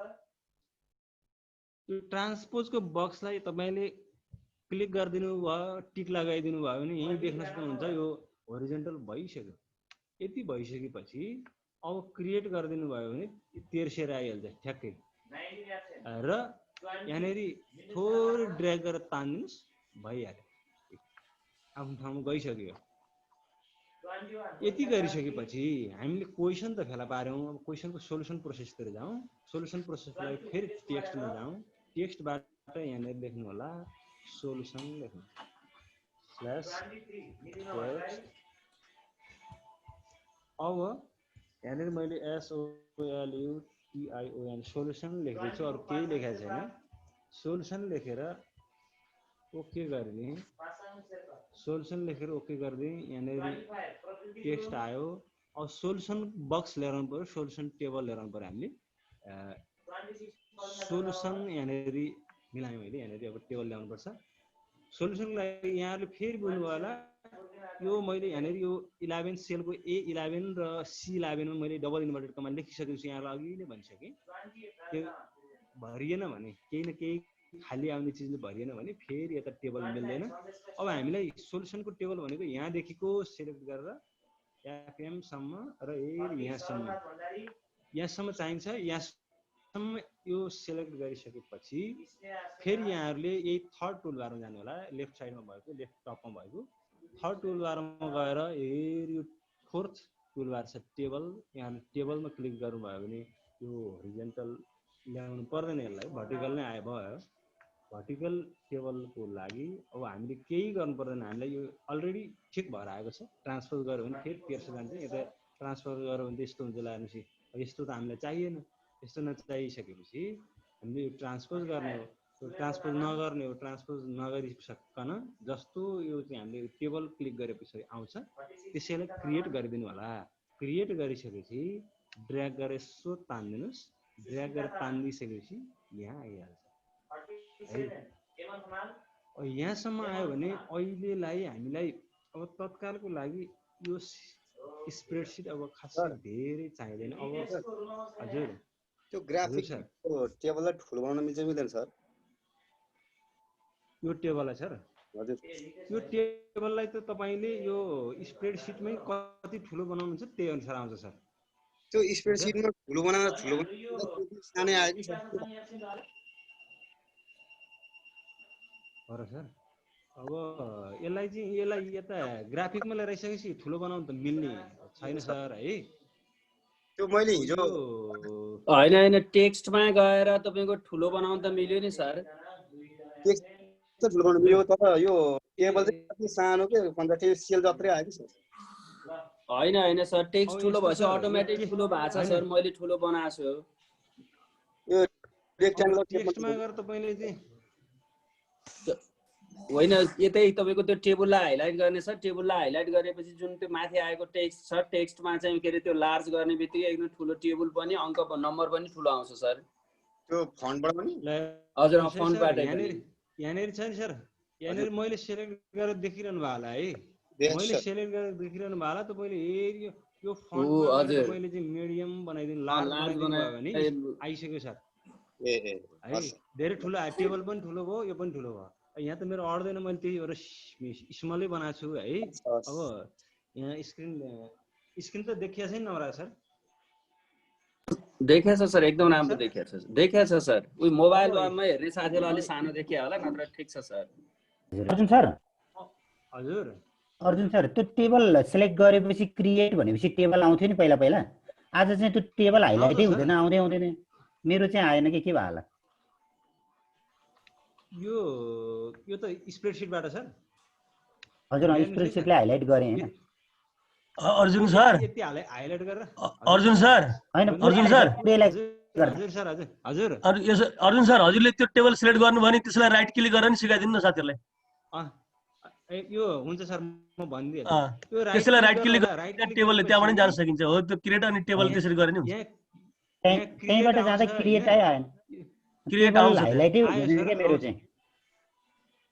यो ट्रान्सपोजको बक्सलाई तपाईले क्लिक गरिदिनु भयो टिक लगाइदिनु भयो भने यही देख्न सक्नुहुन्छ यो होरिजन्टल भइसक्यो यति भइसकेपछि अब क्रिएट गरिदिनु भयो भने तेर्सेर आइहाल्छ ठ्याक्कै र यहाँनेरि थोरै ड्र्याग गरेर तान्दिनुस् भइहाल्यो आफ्नो ठाउँमा गइसक्यो यति गरिसकेपछि हामीले क्वेसन त फेला पार्यौं अब क्वेसनको सोलुसन प्रोसेसतिर जाउँ सोलुसन प्रोसेसलाई फेरि टेक्स्टमा जाउँ टेक्स्टबाट यहाँनेर लेख्नु होला सोलुसन लेख्नु स्ल्याश टेक्स्ट अब यहाँनिर मैले SOLUTION सोलुसन लेख्दैछु अरू केही लेखेको छैन सोलुसन लेखेर ओके गरिदिएँ सोलुसन लेखेर ओके गरिदिएँ यहाँनिर टेक्स्ट आयो अब सोलुसन बक्स लिएर आउनु पर्यो सोलुसन टेबल लिएर आउनु पर्यो हामीले सोलुसन यहाँनिर मिलाएँ मैले यहाँनिर अब टेबल ल्याउनु पर्छ सोलुसनको लागि यहाँले फेरि बुझ्नु होला यो मैले यहाँनिर यो 11 सेलको A11 र C11 मा मैले डबल इन्भर्टेड कमान्ड लेखिसकेपछि यहाँलाई अघि नै भनिसकेँ त्यो भरिएन भने केही न केही खाली आउने चिजले भरिएन भने फेरि यता टेबल मिल्दैन अब हामीलाई सोलुसनको टेबल भनेको यहाँदेखिको सिलेक्ट गरेर FM सम्म र यहाँसम्म चाहिन्छ यहाँसम्म यो सिलेक्ट गरिसकेपछि फेरि यहाँहरूले यही थर्ड टुलबारमा जानु होला लेफ्ट साइडमा भएको लेफ्ट टपमा भएको थर्ड टुलबारमा गएर यो फोर्थ टुलबार छ टेबल यहाँ टेबलमा क्लिक गर्नुभयो भने यो होरिजन्टल ल्याउनु पर्दैन यसलाई भर्टिकल नै आयो भयो भर्टिकल टेबलको लागि अब हामीले केही गर्नु पर्दैन हामीलाई यो अलरेडी ठिक भएर आएको छ ट्रान्सफर गर्यो भने फेरि तेर्सो जान्छ यता ट्रान्सफर गर्यो भने त यस्तो हुन्छ लाग्नुपछि यस्तो त हामीलाई चाहिएन यस्तो नचाहिसकेपछि हामीले यो ट्रान्सपोज गर्ने हो ट्रान्सपोज नगर्ने हो ट्रान्सपोज नगरिसक्कन जस्तो यो चाहिँ हामीले टेबल क्लिक गरेपछि आउँछ त्यसैलाई क्रिएट गरिदिनु होला क्रिएट गरिसकेपछि ड्र्याग गरेर यसो तान्दिनुस् ड्र्याग गरेर तानिदिसकेपछि यहाँ आइहाल्छ है यहाँसम्म आयो भने अहिलेलाई हामीलाई अब तत्कालको लागि यो स्प्रेडसिट अब खासै धेरै चाहिँदैन अब हजुर त्यो ग्राफिक टेबललाई ठुलो बनाउन मिल्छ मिल्दैन सर यो टेबललाई सर हजुर यो टेबललाई त तपाईले यो स्प्रेडसिटमै कति ठुलो बनाउनुहुन्छ त्यही अनुसार आउँछ सर त्यो स्प्रेडसिटमा ठुलो बनाएर सानै आयो कि हो र सर अब यसलाई यता ग्राफिकमा ल्याएर आइसकेपछि ठुलो बनाउनु त मिल्ने छैन सर है त्यो मैले हिजो हैन टेक्स्टमा गएर तपाईको ठुलो बनाउन त मिल्यो नि सर टेक्स्ट त ठुलो बनाउन मिल्यो तर यो टेबल चाहिँ कति सानो के भन्दा त्यो सेल जत्रै आयो कि सर हैन सर टेक्स्ट ठुलो भएछ अटोमेटिक ठुलो भएको छ सर मैले ठुलो बनाएको छु यो रेक्ट्याङ्गुलर टेक्स्टमा गएर तपाईले चाहिँ होइन यतै तपाईको त्यो टेबललाई हाइलाइट गर्ने छ टेबललाई हाइलाइट गरेपछि जुन त्यो माथि आएको टेक्स्ट छ टेक्स्टमा चाहिँ के रे त्यो लार्ज गर्ने बित्तिकै एकदम ठुलो टेबल पनि अंक नम्बर पनि ठुलो आउँछ सर त्यो फन्टबाट पनि हजुर फन्टबाट यहाँनेर छ नि सर यहाँनेर मैले सेलेक्ट गरेर देखिरहनु भयो होला है मैले सेलेक्ट गरेर देखिरहनु भयो होला तपाईले यो फन्टमा तपाईले चाहिँ मिडियम बनाइदिनु लार्ज बनाइदिनु भने आइसक्यो सर है धेरै ठुलो टेबल पनि ठुलो भयो यो पनि ठुलो भयो यहाँ त मेरो अड्दैन मैले त्यही एउटा स्मलै बनाएको छु है अब यहाँ स्क्रिन त देखिया छैन नरा सर देखेछ सर एकदम राम्रो देखेछ सर उही मोबाइलमा हेर्ने साथीलाई अलि सानो देखिया होला नत्र ठीक छ सर अर्जुन सर हजुर अर्जुन सर त्यो टेबल सिलेक्ट गरेपछि क्रिएट भनेपछि टेबल आउँथ्यो नि पहिला पहिला आज चाहिँ त्यो टेबल हाइलाइटै हुँदैन आउँदैन मेरो चाहिँ आएन के भयो होला यो त स्प्रेडसिटबाट सर हजुर स्प्रेडसिटले हाइलाइट गरे हैन अर्जुन सर यति हाइलाइट गरेर अर्जुन सर हैन अर्जुन सर हजुर सर हजुर हजुर अर्जुन सर हजुरले त्यो टेबल सिलेक्ट गर्नु भने त्यसलाई राइट क्लिक गरेर नि सिकाइदिनु न साथीहरुलाई यो हुन्छ सर म भनिदिए त्यसलाई राइट क्लिक गरेर टेबलले त्यहाँबाट जान सकिन्छ हो त्यो क्रिएट अनि टेबल त्यसरी गरे नि हुन्छ त्यहीबाट जाँदा क्रिएट आएन क्रिएट आउँछ हाइलाइटै हुँदैन के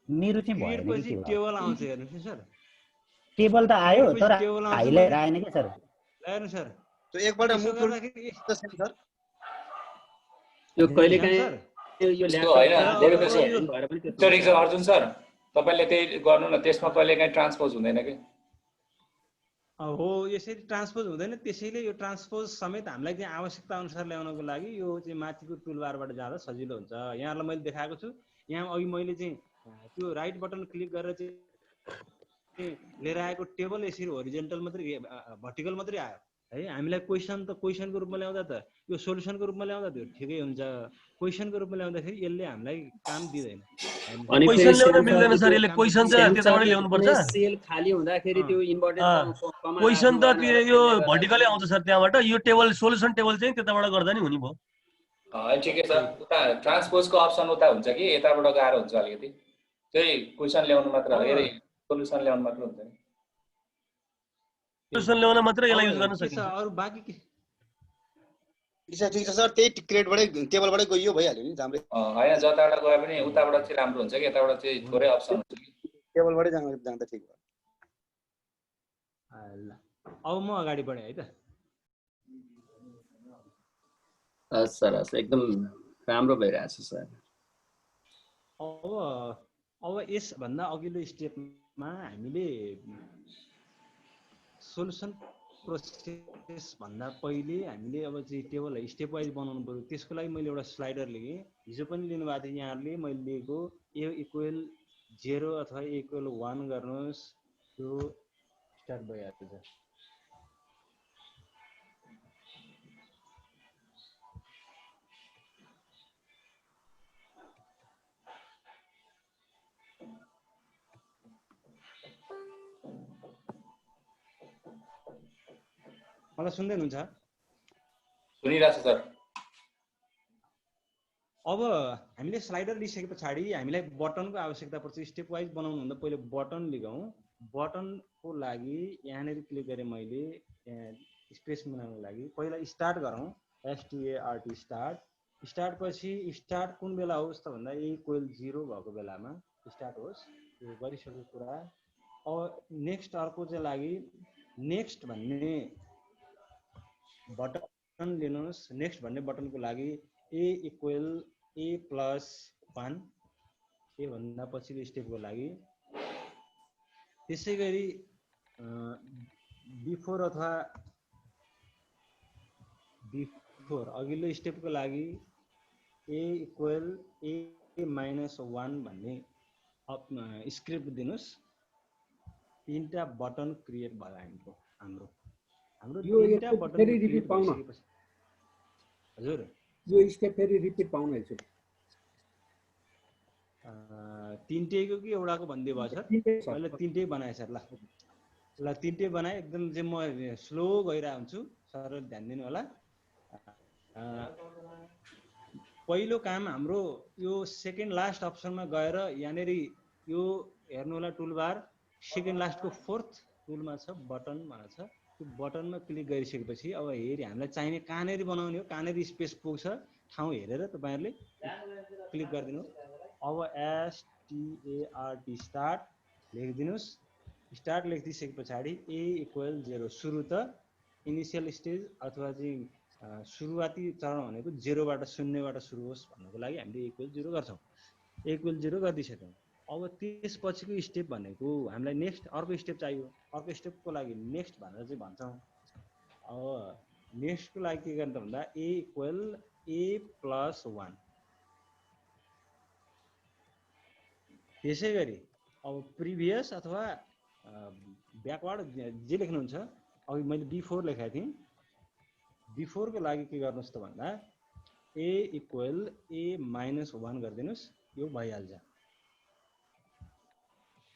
मेरो चाहिँ भएन कि टेबल आउँछ हेर्नुस् सर टेबल त आयो तर हाइलाइट आएन के सर हेर्नु सर त्यो एकपल्ट मुभ गर्दाखेरि सर यो कहिले काहीँ यो ल्यापटप अर्जुन सर तपाईले त्यही गर्नु न त्यसमा कहिले काहीँ ट्रान्सपोज हुँदैन के हो यसरी ट्रान्सपोज हुँदैन त्यसैले यो ट्रान्सपोज समेत हामीलाई चाहिँ आवश्यकता अनुसार ल्याउनको लागि यो चाहिँ माथिको टुलबारबाट जाँदा सजिलो हुन्छ यहाँहरुलाई मैले देखाएको छु यहाँ अघि मैले चाहिँ त्यो राइट बटन क्लिक गरेर चाहिँ लिएर आएको टेबल यसरी होरिजेन्टल मात्रै भर्टिकल मात्रै आयो है हामीलाई क्वेशनको रूपमा ल्याउँदा त यो सोलुसनको रूपमा ल्याउँदा त्यो ठिकै हुन्छ क्वेशनको रूपमा ल्याउँदाखेरि यसले हामीलाई काम दिदैन क्वेशन ल्याउन मिल्दैन सर यसले क्वेशन चाहिँ त्यताबाट ल्याउनु पर्छ सेल खाली हुँदाखेरि त्यो इन्भर्टेड क्वेशन त यो भर्टिकली आउँछ सर त्यहाँबाट यो टेबल सोलुसन टेबल चाहिँ त्यताबाट गर्दा नि हुने भयो ठिकै छ उता ट्रान्सपोजको अप्सन उता हुन्छ कि यताबाट गाह्रो हुन्छ अलिकति त्यही क्वेशन ल्याउनु मात्र हो सोलुसन ल्याउनु मात्र हुन्छ नि सोलुसन ल्याउन मात्र यसलाई युज गर्न सकिन्छ अरु बाकी के ठिक छ सर त्यही क्रिएटबाटै टेबलबाटै गइयो भइहाल्यो नि राम्रै हैन जताबाट गए पनि उताबाट चाहिँ राम्रो हुन्छ कि यताबाट चाहिँ थोरै अप्सन हुन्छ कि टेबलबाटै जाँदा ठिक भयो ल अब म अगाडि बढे है त हस् एकदम राम्रो भइरहेछ सर अब यस भन्दा अघिल्लो स्टेपमा हामीले सोलुसन प्रोसेस भन्दा पहिले हामीले अब चाहिँ टेबल स्टेप वाइज बनाउनु पर्यो त्यसको लागि मैले एउटा स्लाइडर लिएँ हिजो पनि लिनुभएको थियो यहाँहरूले मैले लिएको a इक्वल 0 अथवा a इक्वल 1 गर्नुहोस् त्यो स्टार्ट भइहाल्छ मलाई सुन्दै हुनुहुन्छ सुनिरहेछु सर अब हामीले स्लाइडर लिइसके पछाडि हामीलाई बटनको आवश्यकता पर्छ स्टेप वाइज बनाउनु भन्दा पहिले बटन लिगौँ बटनको लागि यहाँनेर क्लिक गरे मैले स्पेस बनाउनको लागि पहिला स्टार्ट गरौँ START स्टार्ट पछि स्टार्ट कुन बेला होस् त भन्दा a इक्वल 0 भएको बेलामा स्टार्ट होस् यो गरिसकेको कुरा अब नेक्स्ट अर्को चाहिँ लागि नेक्स्ट भन्ने बटन लिनुहोस् नेक्स्ट भन्ने बटनको लागि a इक्वल a प्लस 1 ए भन्दा पछिल्लो स्टेपको लागि त्यसै गरी बिफोर अथवा बिफोर अघिल्लो स्टेपको लागि a इक्वल a माइनस 1 भन्ने स्क्रिप्ट दिनुहोस् तीनटा बटन क्रिएट भयो हाम्रो तीनटा बटन फेरि रिपिट पाउन हजुर यो स्टेप फेरि रिपिट पाउन है तीनटैको कि एउटाको भन्दै भयो सर मैले तीनटै बनाए सर ल तीनटै बनाए एकदम चाहिँ म स्लो गइरा हुन्छु सर ध्यान दिनु होला पहिलो काम हाम्रो यो सेकेन्ड लास्ट अप्सनमा गएर यहाँनेर यो हेर्नु होला टुलबार सेकेन्ड लास्टको फोर्थ टुलमा छ बटन भनेको छ त्यो बटनमा क्लिक गरिसकेपछि अब हेरि हामीलाई चाहिने कहाँनेर बनाउने हो कहाँनेर स्पेस पुग्छ ठाउँ हेरेर तपाईहरुले क्लिक गरिदिनु अब START स्टार्ट लेखिदिनुस् स्टार्ट लेखिदिसके पछाडि a इक्वल 0 सुरु त इनिशियल स्टेज अथवा चाहिँ सुरुवाती चरण भनेको 0 बाट 0 बाट सुरु होस् भन्नको लागि हामीले a इक्वल 0 गर्छौं a इक्वल 0 गर्दिसक्यौं अब त्यसपछिको स्टेप भनेको हामीलाई नेक्स्ट अर्को स्टेप चाहियो अर्को स्टेपको लागि नेक्स्ट भनेर चाहिँ भन्छौं अब नेक्स्टको लागि के गर्ने त भन्दा a इक्वल a प्लस 1 त्यसै गरी अब प्रिभियस अथवा ब्याकवर्ड जे लेख्नुहुन्छ अघि मैले बिफोर लेखेको थिएँ बिफोरको लागि के गर्नुस् त भन्दा a इक्वल a माइनस 1 गरिदिनुस् यो भइहाल्छ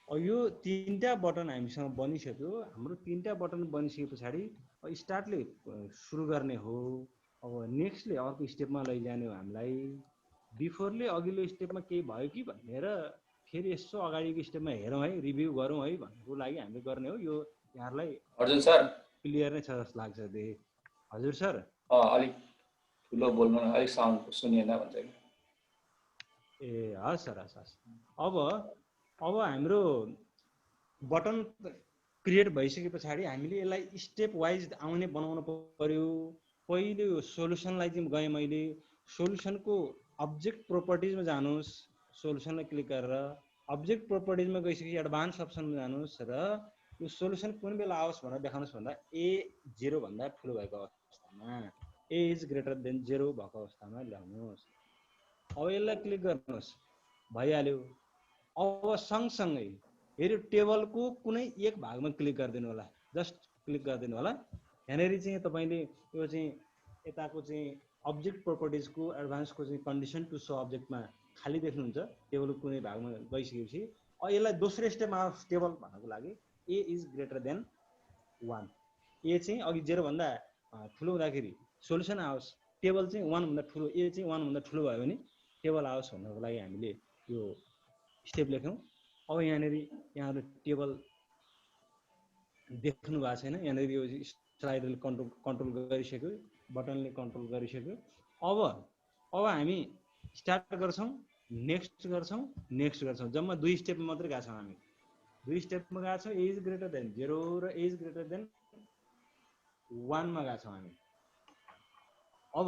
यो तीनटा बटन हामीसँग बनिसक्यो हाम्रो तीनटा बटन बनिसके पछाडि स्टार्टले सुरु गर्ने हो अब नेक्स्टले अर्को स्टेपमा लैजाने हो हामीलाई बिफोरले अघिल्लो स्टेपमा केही भयो कि भनेर फेरि यसो अगाडिको स्टेपमा हेरौँ है, रिभ्यू गरौँ है भन्नुको लागि हामीले गर्ने हो। यो यहाँहरूलाई अर्जुन सर क्लियर नै छ जस्तो लाग्छ। हजुर सर अलिक ठुलो बोल्नु न, अलिक साउन्ड सुनिएन भन्छ कि। ए हस् सर हस्। अब हाम्रो बटन क्रिएट भइसके पछाडि हामीले यसलाई स्टेप वाइज आउने बनाउनु पर्यो। पहिले सोलुसनलाई चाहिँ गएँ मैले, सोलुसनको अब्जेक्ट प्रोपर्टिजमा जानुहोस्, सोलुसनलाई क्लिक गरेर अब्जेक्ट प्रोपर्टिजमा गइसकेपछि एडभान्स अप्सनमा जानुहोस् र यो सोलुसन कुन बेला आओस् भनेर देखाउनुहोस् भन्दा ए 0 भन्दा ठुलो भएको अवस्थामा, ए इज ग्रेटर देन 0 भएको अवस्थामा ल्याउनुहोस्। अब यसलाई क्लिक गर्नुहोस्, भइहाल्यो। अब सँगसँगै हेऱ्यो टेबलको कुनै एक भागमा क्लिक गरिदिनु होला, जस्ट क्लिक गरिदिनु होला। यहाँनिर चाहिँ तपाईँले यो चाहिँ यताको चाहिँ अब्जेक्ट प्रोपर्टिजको एडभान्सको चाहिँ कन्डिसन टु सो अब्जेक्टमा खाली देख्नुहुन्छ। टेबलको कुनै भागमा गइसकेपछि यसलाई दोस्रो स्टेपमा टेबल भन्नको लागि ए इज ग्रेटर देन 1, ए चाहिँ अघि 0 भन्दा ठुलो हुँदाखेरि सोलुसन आओस्, टेबल चाहिँ 1 भन्दा ठुलो, ए चाहिँ 1 भन्दा ठुलो भयो भने टेबल आओस् भन्नको लागि हामीले यो स्टेप लेख्यौँ। अब यहाँहरू टेबल देख्नु भएको छैन, यहाँनिर यो स्लाइडरले कन्ट्रोल गरिसक्यो, बटनले कन्ट्रोल गरिसक्यो। अब हामी स्टार्ट गर्छौँ, नेक्स्ट गर्छौँ। जम्मा 2 स्टेप मात्रै गएको छौँ हामी, 2 स्टेपमा गएको छौँ। ए इज ग्रेटर देन 0 र ए इज ग्रेटर देन 1 मा गएको छौँ हामी। अब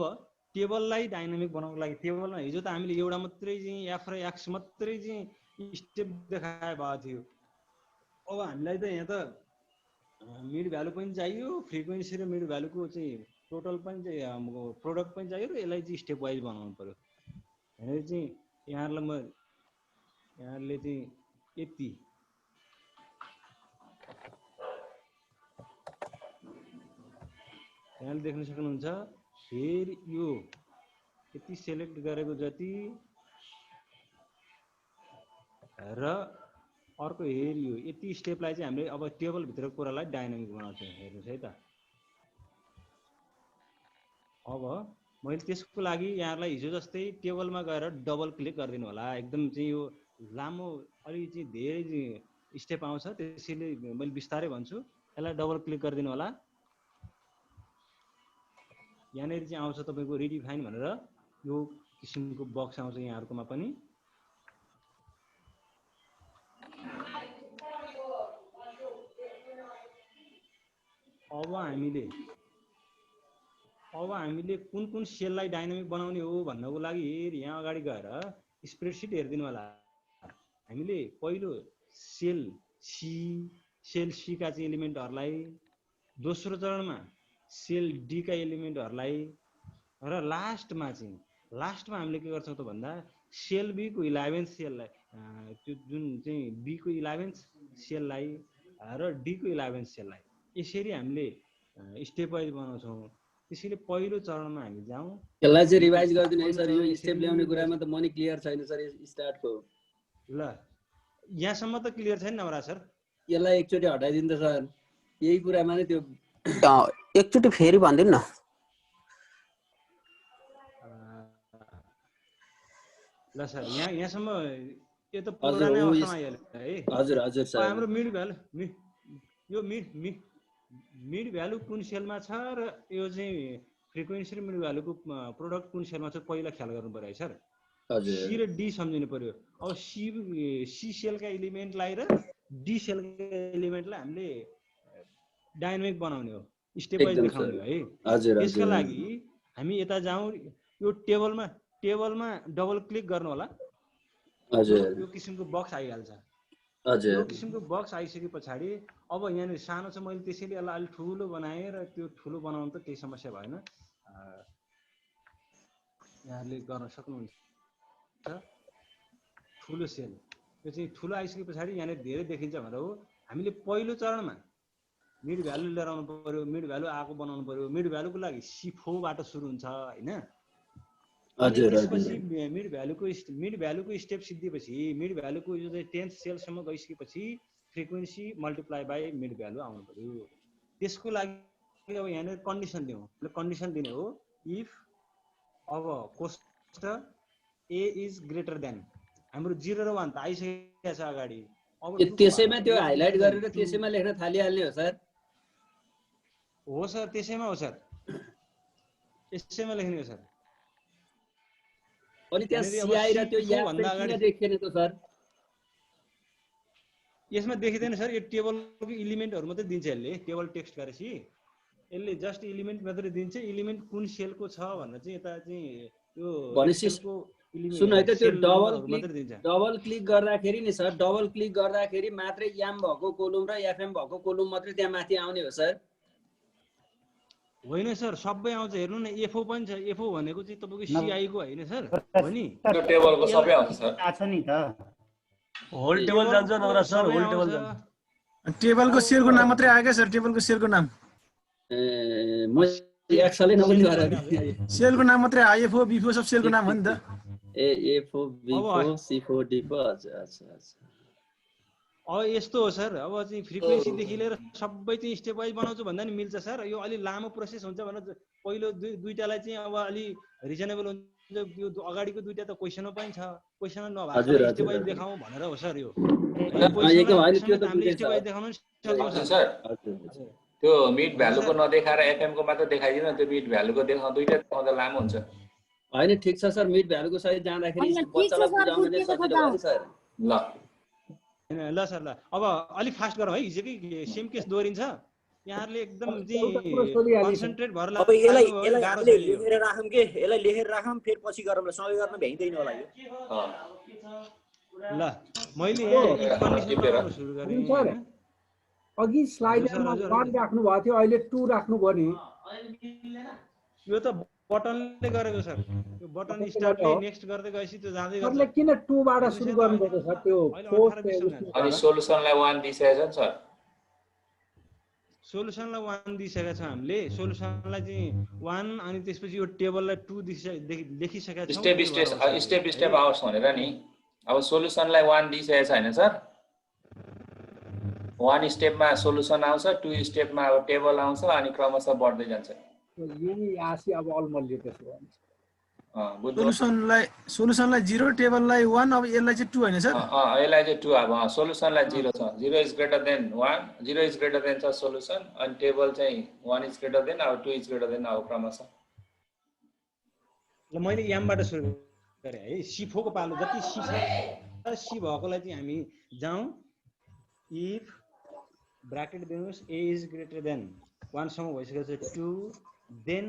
टेबललाई डाइनामिक बनाउनको लागि टेबलमा हिजो त हामीले एउटा मात्रै चाहिँ एफ र एक्स मात्रै चाहिँ स्टेप देखाए भएको थियो। अब हामीलाई त यहाँ त मिड भ्यालु पनि चाहियो, फ्रिक्वेन्सी र मिड भ्यालुको चाहिँ टोटल पनि चाहिँ प्रोडक्ट पनि चाहियो र यसलाई चाहिँ स्टेप वाइज बनाउनु पर्यो। यहाँनिर चाहिँ यहाँहरूले चाहिँ यति यहाँले देख्न सक्नुहुन्छ। फेरि यो यति सेलेक्ट गरेको जति र अर्को हेरियो यति स्टेपलाई चाहिँ हामीले अब टेबलभित्रको कुरालाई डाइनामिक बनाउँछौँ। हेर्नुहोस् है त। अब मैले त्यसको लागि यहाँलाई हिजो जस्तै टेबलमा गएर डबल क्लिक गरिदिनु होला। एकदम चाहिँ यो लामो अलि चाहिँ धेरै स्टेप आउँछ, त्यसैले मैले बिस्तारै भन्छु। यसलाई डबल क्लिक गरिदिनु होला। यहाँनिर चाहिँ आउँछ तपाईँको रिडिफाइन भनेर यो किसिमको बक्स आउँछ यहाँहरूकोमा पनि। अब हामीले कुन सेललाई डाइनामिक बनाउने हो भन्नको लागि यहाँ अगाडि गएर स्प्रेडसिट हेरिदिनु होला। हामीले पहिलो सेल सी का चाहिँ एलिमेन्टहरूलाई, दोस्रो चरणमा सेल डी का एलिमेन्टहरूलाई र लास्टमा हामीले के गर्छौँ त भन्दा सेल बी को 11th सेललाई, त्यो जुन चाहिँ बी को 11th सेललाई र डी को 11th सेललाई यसरी हामीले स्टेप वाइज बनाउँछौँ। त्यसैले पहिलो चरणमा हामी जाउँ। यसलाई चाहिँ रिभाइज गरिदिनु है सर, यो स्टेप ल्याउने कुरामा त मनी क्लियर छैन सर स्टार्टको। ल यहाँसम्म त क्लियर छैन नवराज सर? यसलाई एकचोटि हटाइदिनु त सर, यही कुरामा नै त्यो एकचोटि फेरि भनिदिनु न। ल सर यहाँसम्म यो त पुरानै अवस्थामा आइहाल्यो है। हजुर हजुर सर। हाम्रो मिड भ्यालु यो मिड भ्यालु कुन सेलमा छ र यो चाहिँ फ्रिक्वेन्सी र मिड भ्यालुको प्रोडक्ट कुन सेलमा छ पहिला ख्याल गर्नु पर्यो है सर। सी र डी सम्झिनु पर्यो। अब सी सेलका एलिमेन्टलाई र डी सेलका एलिमेन्टलाई हामीले डाइनामिक बनाउने हो, स्टेप वाइज देखाउने हो है। त्यसका लागि हामी यता जाउँ, यो टेबलमा डबल क्लिक गर्नु होला। यो किसिमको बक्स आइहाल्छ। यो किसिमको बक्स आइसके पछाडि अब यहाँनिर सानो छ, मैले त्यसैले यसलाई अलिक ठुलो बनाएँ र त्यो ठुलो बनाउनु त केही समस्या भएन, यहाँहरूले गर्न सक्नुहुन्छ। ठुलो सेल यो चाहिँ ठुलो आइसके पछाडि यहाँनिर धेरै देखिन्छ भनेर हो। हामीले पहिलो चरणमा मिड भ्यालु लिएर आउनु पर्यो, मिड भ्यालु आएको बनाउनु पर्यो। मिड भ्यालुको लागि C4 बाट सुरु हुन्छ होइन। त्यसपछि मिड भ्यालुको स्टेप सिद्धिएपछि मिड भ्यालुको यो चाहिँ 10th सेलसम्म गइसकेपछि frequency multiply by mid value आउनु पर्यो। त्यसको लागि अब यहाँनिर कन्डिसन दिउँ, कन्डिसन दिने हो। इफ अब कोष्ट ए इज ग्रेटर देन हाम्रो 0 र 1 त आइसकेको छ अगाडि अब त्यसैमा त्यो हाइलाइट गरेर त्यसैमा लेख्न थालिहाल्ने हो सर हो सर त्यसैमा हो सर त्यसैमा लेख्ने हो सर अनि त्यहाँ सीआई र त्यो या किन देखिएन त सर यसमा देखिदैन सर यो टेबलको एलिमेन्टहरु मात्रै दिन्छ यसले टेबल टेक्स्ट गरेपछि यसले जस्ट एलिमेन्ट मात्रै दिन्छ एलिमेन्ट कुन सेलको छ भनेर चाहिँ यता चाहिँ यो भनेको सुन है त त्यो डबल क्लिक गर्दाखेरि नि सर डबल क्लिक गर्दाखेरि मात्रै याम भएको कोलम र एफएम भएको कोलम मात्रै त्यहाँ माथि आउने हो सर होइन सर सबै आउँछ हेर्नु न एफओ पनि छ एफओ भनेको चाहिँ तपाईको सीआई को हैन सर हो नि त्यो टेबलको सबै आउँछ सर आछ नि त होल टेबल जान्छ नगरा सर होल टेबल जान्छ टेबलको सेलको नाम मात्रै आयो क्या सर टेबलको सेलको नाम म एक्सलै नबुझ्नु भएर सेलको नाम मात्रै आयो एफओ बिफो सब सेलको नाम हो नि त एफओ बिफो सीफो डिफो अच्छा अच्छा अच्छा अब यस्तो हो सर अब चाहिँ फ्रिक्वेन्सी देखि लिएर सबै चाहिँ स्टेप वाइज बनाउँछु भन्दा नि मिल्छ सर यो अलि लामो प्रोसेस हुन्छ भनेर पहिलो दुईटालाई चाहिँ अब अलि रिजनेबल हुन्छ यो अगाडिको दुईटा त क्वेशनमा पनि छ क्वेशनमा नभएको स्टेप वाइज देखाउँ भनेर हो सर यो स्टेप वाइज देखाउनु सक्छौँ सर त्यो मिड भ्यालुको नदेखाएर एफएम को मात्र देखाइदिनु त्यो मिड भ्यालुको देखाउँ दुईटा देखाउँदा लामो हुन्छ हैन ठीक छ सर मिड भ्यालुको सहित जाँदाखेरि बच्चालाई बुझाउन सजिलो भयो सर ल ल सर ल अब अलि फास्ट गरौँ है हिजोकै सेम केस दोहोरिन्छ यहाँहरुले एकदम कन्सन्ट्रेट भएर अब यसलाई लेखेर राखौँ के यसलाई लेखेर राखौँ फेरि पछि गरौँ ल सँगै गर्न भ्याइदैन होला यो ल मैले यहाँ कन्डिसन सुरु गरे अघि स्लाइडरमा 1 राख्नु भएको थियो अहिले 2 राख्नु भयो नि यो त बटनले गरेको सर यो बटन स्टार्टले नेक्स्ट गर्दै गएपछि त्यो जाँदै गर्छ सरले किन 2 बाट सुरु गर्नुभएको छ त्यो अनि सोलुसनलाई 1 दिइसकेछ नि सर सोलुसनलाई 1 दिइसकेका छौं हामीले सोलुसनलाई चाहिँ 1 अनि त्यसपछि यो टेबललाई 2 लेखिसकेका छौं स्टेप स्टेप आओस् भनेर नि अब सोलुसनलाई 1 दिइसकेछ हैन सर 1 स्टेपमा सोलुसन आउँछ 2 स्टेपमा अब टेबल आउँछ अनि क्रमशः बढ्दै जान्छ यही आसी अब अलमल्यो त्यसो भने सोलुसनलाई 0 टेबललाई 1 अब यसलाई चाहिँ 2 हैन सर यसलाई चाहिँ 2 अब सोलुसनलाई 0 छ 0 is greater then 1 0 is greater then छ सोलुसन अनि टेबल चाहिँ 1 इज ग्रेटर देन अब 2 इज ग्रेटर देन अब क्रमशः ल मैले यामबाट सुरु गरे है सिफो को पालो जति सी छ सी भएकोलाई चाहिँ हामी जाउँ इफ ब्राकेट दिनुस् a इज ग्रेटर देन 1 सम्म भइसकेको छ 2 देन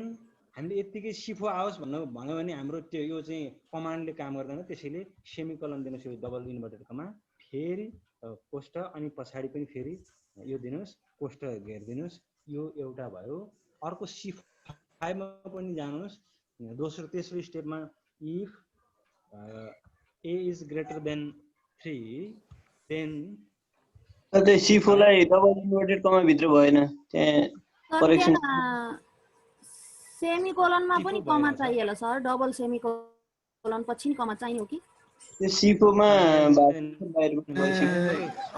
हामीले यतिकै सिफो आओस् भन्नु भन्यो भने हाम्रो त्यो यो चाहिँ कमान्डले काम गर्दैन त्यसैले सेमिकोलन दिनुस् यो डबल इन्भर्टेड कमा फेरि कोष्ट अनि पछाडी पनि फेरि यो दिनुस् कोष्ट घेर्दिनुस् यो एउटा भयो अर्को C5 मा पनि जानुस् दोस्रो तेस्रो स्टेपमा if a is greater than 3 then त्यो C4 लाई डबल इन्भर्टेड कमा भित्र भएन त्यहाँ करेक्सन सेमिकोलनमा पनि कमा चाहिएला सर डबल सेमिकोलन पछि नि कमा चाहिने हो कि त्यो C4 मा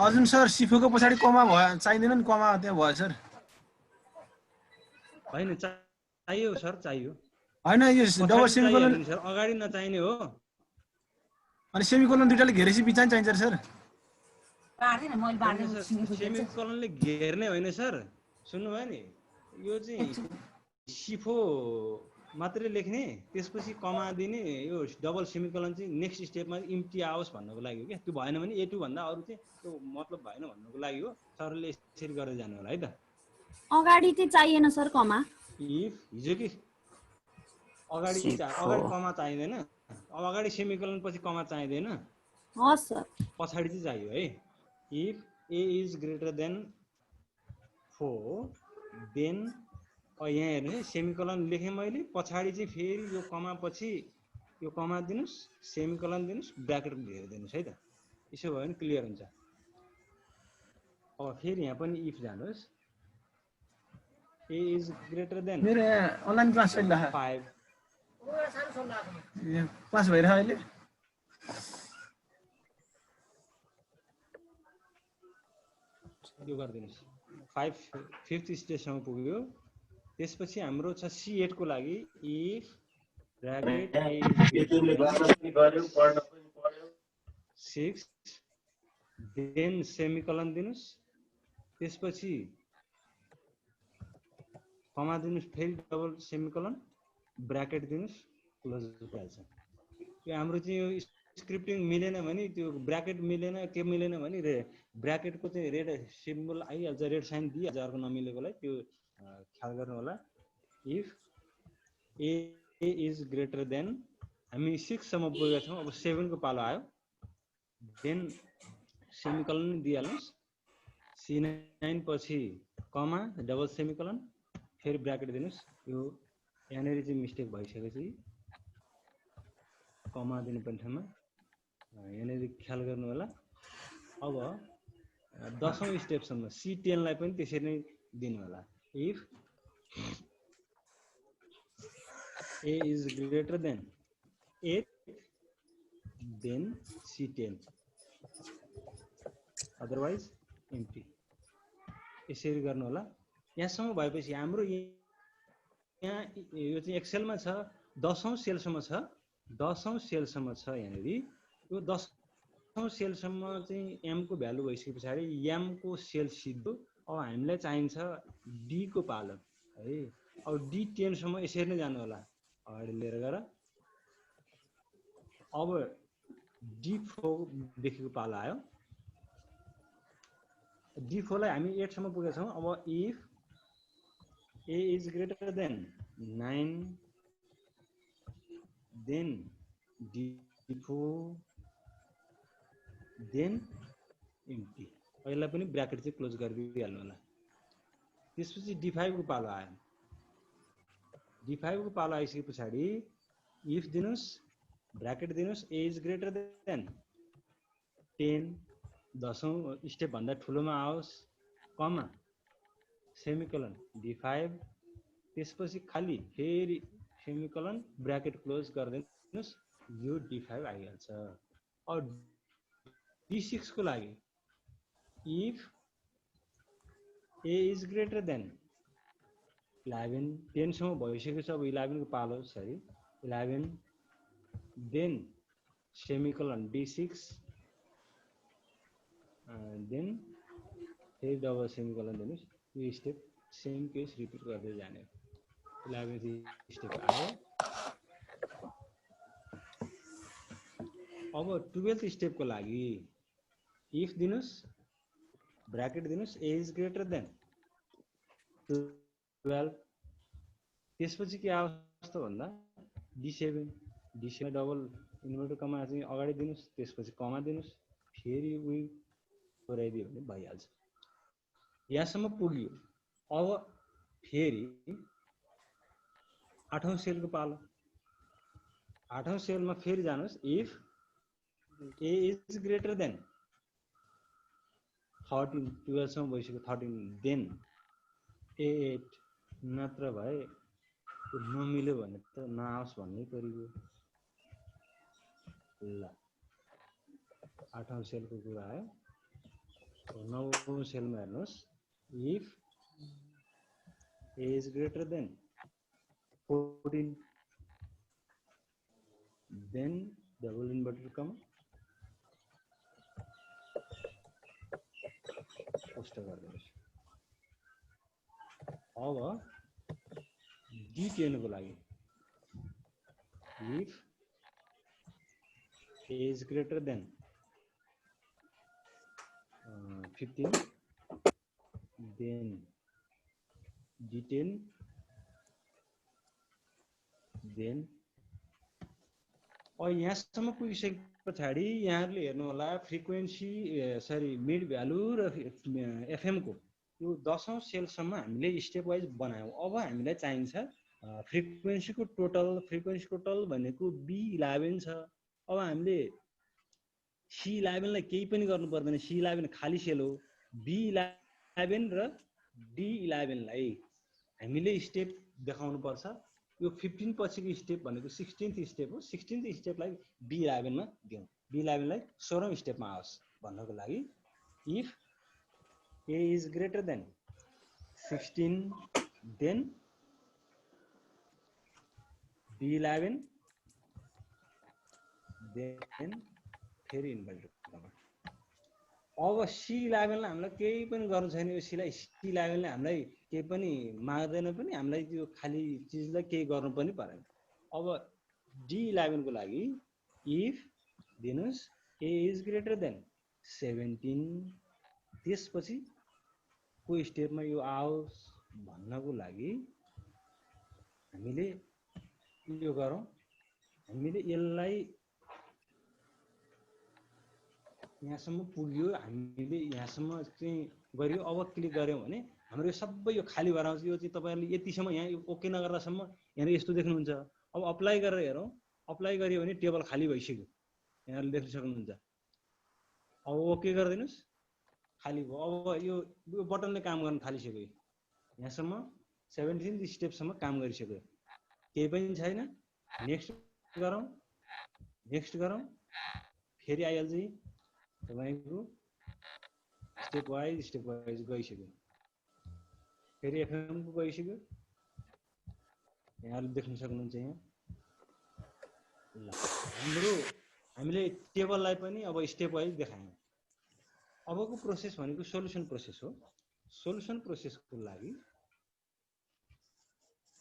अर्जुन सर C4 को पछाडी कमा भयो चाहिदैन नि कमा त्यहाँ भयो सर हैन चाहियो सर चाहियो हैन यो डबल सेमिकोलन सर अगाडि नचाहिने हो अनि सेमिकोलन दुईटाले घेरेपछि बिचान चाहिन्छ सर सेमिकोलनले घेर्ने होइन सर सुन्नु भयो नि यो चाहिँ सिफो मात्रै लेख्ने त्यसपछि कमा दिने यो डबल सेमिकोलन चाहिँ नेक्स्ट स्टेपमा इम्प्टी आओस् भन्नको लागि हो के त्यो भएन भने A2 भन्दा अरु चाहिँ त्यो मतलब भएन भन्नको लागि हो सरले यसरी गर्दै जानु होला है त अगाडि चाहिँ चाहिएन सर कमा इफ हिजो कि अगाडि कमा चाहिदैन अब अगाडि सेमिकोलन पछि कमा चाहिदैन हस् सर पछाडी चाहिँ चाहियो है if a is greater than 4 then यहाँ हेर्नु सेमिकोलन लेखेँ मैले पछाडी चाहिँ फेरि यो कमा पछि यो कमा दिनुस् सेमिकोलन दिनुस् ब्र्याकेट घेरिदिनुस् है त यसो भयो भने क्लियर हुन्छ अब फेरि यहाँ पनि इफ जानुस् a is greater than मेरो अनलाइन क्लास चलिरहेको 5 क्लास भइरहेको अहिले यो गर्दिनुस् 5th स्टेजसम्म पुग्यो त्यसपछि हाम्रो छ C8 को लागि if bracket A is greater than 6 then semicolon दिनुस्, त्यसपछि कमा दिनुस्, फेरि डबल सेमिकोलन ब्र्याकेट दिनुस्, क्लोज भइहाल्छ। यो हाम्रो चाहिँ यो स्क्रिप्टिङ मिलेन भने, त्यो ब्र्याकेट मिलेन, के मिलेन भने ब्र्याकेटको चाहिँ रेड सिम्बल आइहाल्छ, रेड साइन दिइहाल्छ अर्को नमिलेकोलाई, त्यो ख्याल गर्नु होला। If A is greater then, हामी 6 सम्म पुगेका छौँ, अब 7 को पालो आयो, देन सेमिकोलन दिइहाल्नुहोस्, C9 पछि कमा डबल सेमिकोलन फेरि ब्र्याकेट दिनुस्। यो यहाँनिर चाहिँ मिस्टेक भइसकेपछि कमा दिनुपर्ने ठाउँमा यहाँनिर ख्याल गर्नु होला। अब 10औं स्टेपसम्म C10 लाई पनि त्यसरी नै दिनु होला। If A is greater than 8 then C10 otherwise empty, यसरी गर्नु होला। यहाँसम्म भएपछि हाम्रो यहाँ यो चाहिँ एक्सेलमा छ 10औं सेलसम्म छ, 10औं सेलसम्म छ यहाँनिर। यो 10औं सेलसम्म चाहिँ m को भ्यालु भइसके पछाडि m को सेल सिद्धो। अब हामीलाई चाहिन्छ d को पालो है। अब D10 सम्म यसरी नै जानु होला, अगाडि लिएर गएर। अब D4 देखिको पालो आयो, D4 लाई हामी 8 सम्म पुगेका छौँ। अब if A is greater than 9 then D4 then empty, पहिला पनि ब्र्याकेट चाहिँ क्लोज गरिदिइहाल्नु होला। त्यसपछि D5 को पालो आयो, D5 को पालो आइसके पछाडि इफ दिनुस्, ब्र्याकेट दिनुस्, A is greater than 10, 10औं step भन्दा ठुलोमा आओस्, कमा सेमिकोलन D5, त्यसपछि खाली फेरि सेमिकोलन ब्र्याकेट क्लोज गरिदिनुस्, यो D5 आइहाल्छ। और D6 को लागि if A is greater than 11, 10 सम्म भइसकेको छ, अब 11 को पालो sorry 11 then semicolon D6 then फेरि डबल सेमिकोलन दिनुस्। यो स्टेप सेम केस रिपिट गर्दै जाने। 11 स्टेप आयो। अब 12 स्टेप को लागि इफ दिनुस्, ब्र्याकेट दिनुस्, A is greater than 12, त्यसपछि के आओस् त भन्दा D7 डबल इन्भर्टर कमा चाहिँ अगाडि दिनुस्, त्यसपछि कमा दिनुस्, फेरि उही पुऱ्याइदियो भने भइहाल्छ। यहाँसम्म पुग्यो। अब फेरि 8औं सेलको पालो, 8औं सेलमा फेरि जानुस्, if A is greater than 13, 12 सम्म भइसक्यो, 13 देन A8, नत्र भए नमिल्यो भने त नआओस् भन्नै परियो। ल 8औं सेलको कुरा आयो। 9औं सेलमा हेर्नुहोस्, if A is greater than 14 then double inverter comma post गरिदिनुहोस्। अब D10 को लागि if A is greater than 15 then D10 then और यहाँसम्म पुगिसके पछाडि यहाँहरूले हेर्नु होला फ्रिक्वेन्सी सरी मिड भ्यालु र एफएम को यो 10औं सेलसम्म हामीले स्टेप वाइज बनायौं। अब हामीलाई चाहिन्छ फ्रिक्वेन्सी को टोटल भनेको B11 छ। अब हामीले C11 लाई केही पनि गर्नु पर्दैन, C11 खाली सेल हो। B11 र D11 लाई हामीले स्टेप देखाउनु पर्छ। यो 15 पछिको स्टेप भनेको 16th स्टेप हो। 16th स्टेपलाई B11 मा दियौं, B11 लाई 16औं स्टेपमा आओस् भन्नको लागि if A is greater than 16 then D11 then फेरि इन्भर्टेड कमा। अब C11 लाई हामीलाई केही पनि गर्नु छैन, यो C11 ले हामीलाई केही पनि माग्दैन पनि, हामीलाई त्यो खाली चिजलाई केही गर्नु पनि पर्दैन। अब D11 को लागि इफ दिनुस् a is greater than 17, त्यसपछि को स्टेपमा यो आओस् भन्नको लागि हामीले यो गरौँ, हामीले यसलाई यहाँसम्म पुग्यो, हामीले यहाँसम्म चाहिँ गर्यो। अब क्लिक गर्यौँ भने हाम्रो यो सबै यो खाली भएर आउँछ। यो चाहिँ तपाईँहरूले यतिसम्म यहाँ ओके नगर्दासम्म यहाँनिर यस्तो देख्नुहुन्छ। अब अप्लाई गरेर हेरौँ, अप्लाई गरियो भने टेबल खाली भइसक्यो, यहाँले देख्न सक्नुहुन्छ। अब ओके गरिदिनुहोस्, खाली भयो। अब यो बटनले काम गर्न थालिसक्यो, यहाँसम्म 17 स्टेपसम्म काम गरिसक्यो, केही पनि छैन। नेक्स्ट गरौँ, नेक्स्ट गरौँ, फेरि आइहाल्छ तपाईँको स्टेप वाइज गइसक्यो, फेरि एफएम को गइसक्यो, यहाँले देख्न सक्नुहुन्छ। यहाँ हाम्रो हामीले टेबललाई पनि अब स्टेप वाइज देखायौँ। अबको प्रोसेस भनेको सोल्युसन प्रोसेस हो। सोल्युसन प्रोसेसको लागि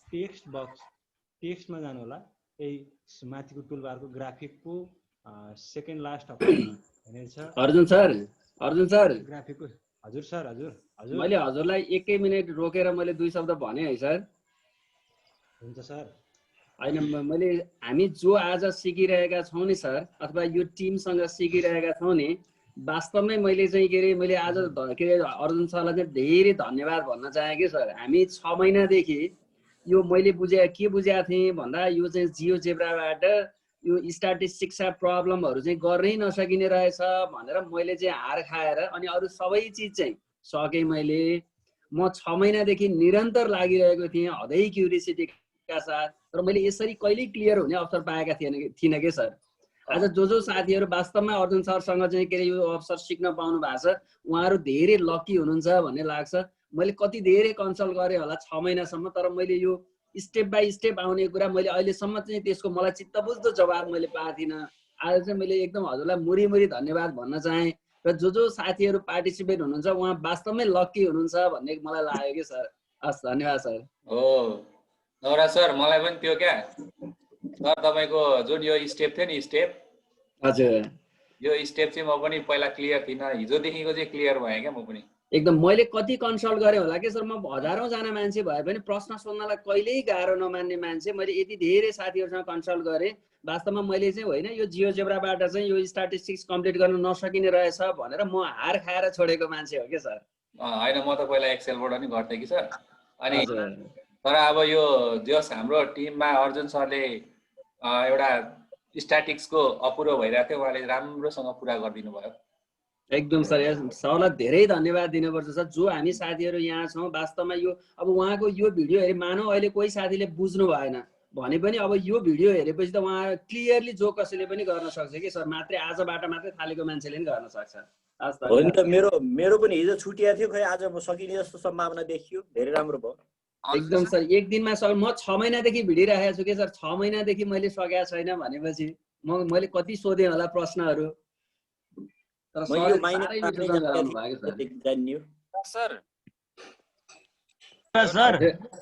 टेक्स्ट बक्स, टेक्स्टमा जानु होला, यही माथिको टुलबारको ग्राफिकको सेकेन्ड लास्ट अप्सन भनेको छ। अर्जुन सर ग्राफिकको हजुर सर, हजुर मैले हजुरलाई 1 मिनेट रोकेर मैले 2 शब्द भने है सर। हुन्छ सर। होइन, मैले हामी जो आज सिकिरहेका छौँ नि सर, अथवा यो टिमसँग सिकिरहेका छौँ नि, वास्तवमै मैले चाहिँ के अरे मैले आज के अरे अर्जुन सरलाई चाहिँ धेरै धन्यवाद भन्न चाहेँ कि सर। हामी 6 महिनादेखि यो मैले के बुझेको थिएँ भन्दा यो चाहिँ जियोजेब्राबाट यो स्ट्याटिस्टिक्स प्रब्लमहरू चाहिँ गर्नै नसकिने रहेछ भनेर मैले चाहिँ हार खाएर अनि अरू सबै चिज चाहिँ सकेँ मैले। म 6 महिनादेखि निरन्तर लागिरहेको थिएँ हदै क्युरियोसिटीका साथ, तर मैले यसरी कहिल्यै क्लियर हुने अवसर पाएका थिइनँ कि सर। आज जो साथीहरू वास्तवमा अर्जुन सरसँग चाहिँ के अरे यो अवसर सिक्न पाउनु भएको छ, उहाँहरू धेरै लकी हुनुहुन्छ भन्ने लाग्छ। मैले कति धेरै कन्सल्ट गरेँ होला 6 महिनासम्म, तर मैले यो स्टेप बाई स्टेप आउने कुरा मैले अहिलेसम्म चाहिँ त्यसको मलाई चित्तबुझ्दो जवाब मैले पाएको थिइनँ। आज चाहिँ मैले एकदम हजुरलाई मुरी धन्यवाद भन्न चाहेँ र जो साथीहरू पार्टिसिपेट हुनुहुन्छ उहाँ वास्तवमै लकी हुनुहुन्छ भन्ने मलाई लाग्यो कि सर। हस्, धन्यवाद सर। हो नौरा सर, मलाई पनि त्यो क्या सर तपाईँको जुन यो स्टेप थियो नि, स्टेप हजुर, यो स्टेप चाहिँ म पनि पहिला क्लियर थिइनँ, हिजोदेखिको चाहिँ क्लियर भएँ क्या म पनि। एकदम मैले कति कन्सल्ट गरेँ होला कि सर। म हजारौँ जना मान्छे भए पनि प्रश्न सोध्नलाई कहिल्यै गाह्रो नमान्ने मान्छे, मैले यति धेरै साथीहरूसँग कन्सल्ट गरेँ। वास्तवमा मैले चाहिँ होइन यो जियोजेब्राबाट चाहिँ यो स्ट्याटिस्टिक्स कम्प्लिट गर्न नसकिने रहेछ भनेर म हार खाएर छोडेको मान्छे हो कि सर। होइन, म त पहिला एक्सेलबाट नि गर्थेँ कि सर। अनि तर अब यो जस हाम्रो टिममा अर्जुन सरले एउटा स्ट्याटिक्सको अपुरो भइरहेको थियो, उहाँले राम्रोसँग पुरा गरिदिनु भयो। एकदम सर, सरलाई धेरै धन्यवाद दिनुपर्छ सर। जो हामी साथीहरू यहाँ छौँ वास्तवमा यो अब उहाँको यो भिडियो हेरे मानौ अहिले कोही साथीले बुझ्नु भएन भने पनि अब यो भिडियो हेरेपछि त उहाँ क्लियरली जो कसैले पनि गर्न सक्छ कि सर। मात्रै आजबाट मात्रै थालेको मान्छेले पनि गर्न सक्छ। होइन त, मेरो पनि हिजो छुटिया थियो, खै आज म सकिने जस्तो सम्भावना देखियो। धेरै राम्रो भयो। एकदम सर, एक दिनमा सर म 6 महिनादेखि भिडिरहेको छु कि सर। 6 महिनादेखि मैले सकेको छैन भनेपछि मैले कति सोधेँ होला प्रश्नहरू, तर सर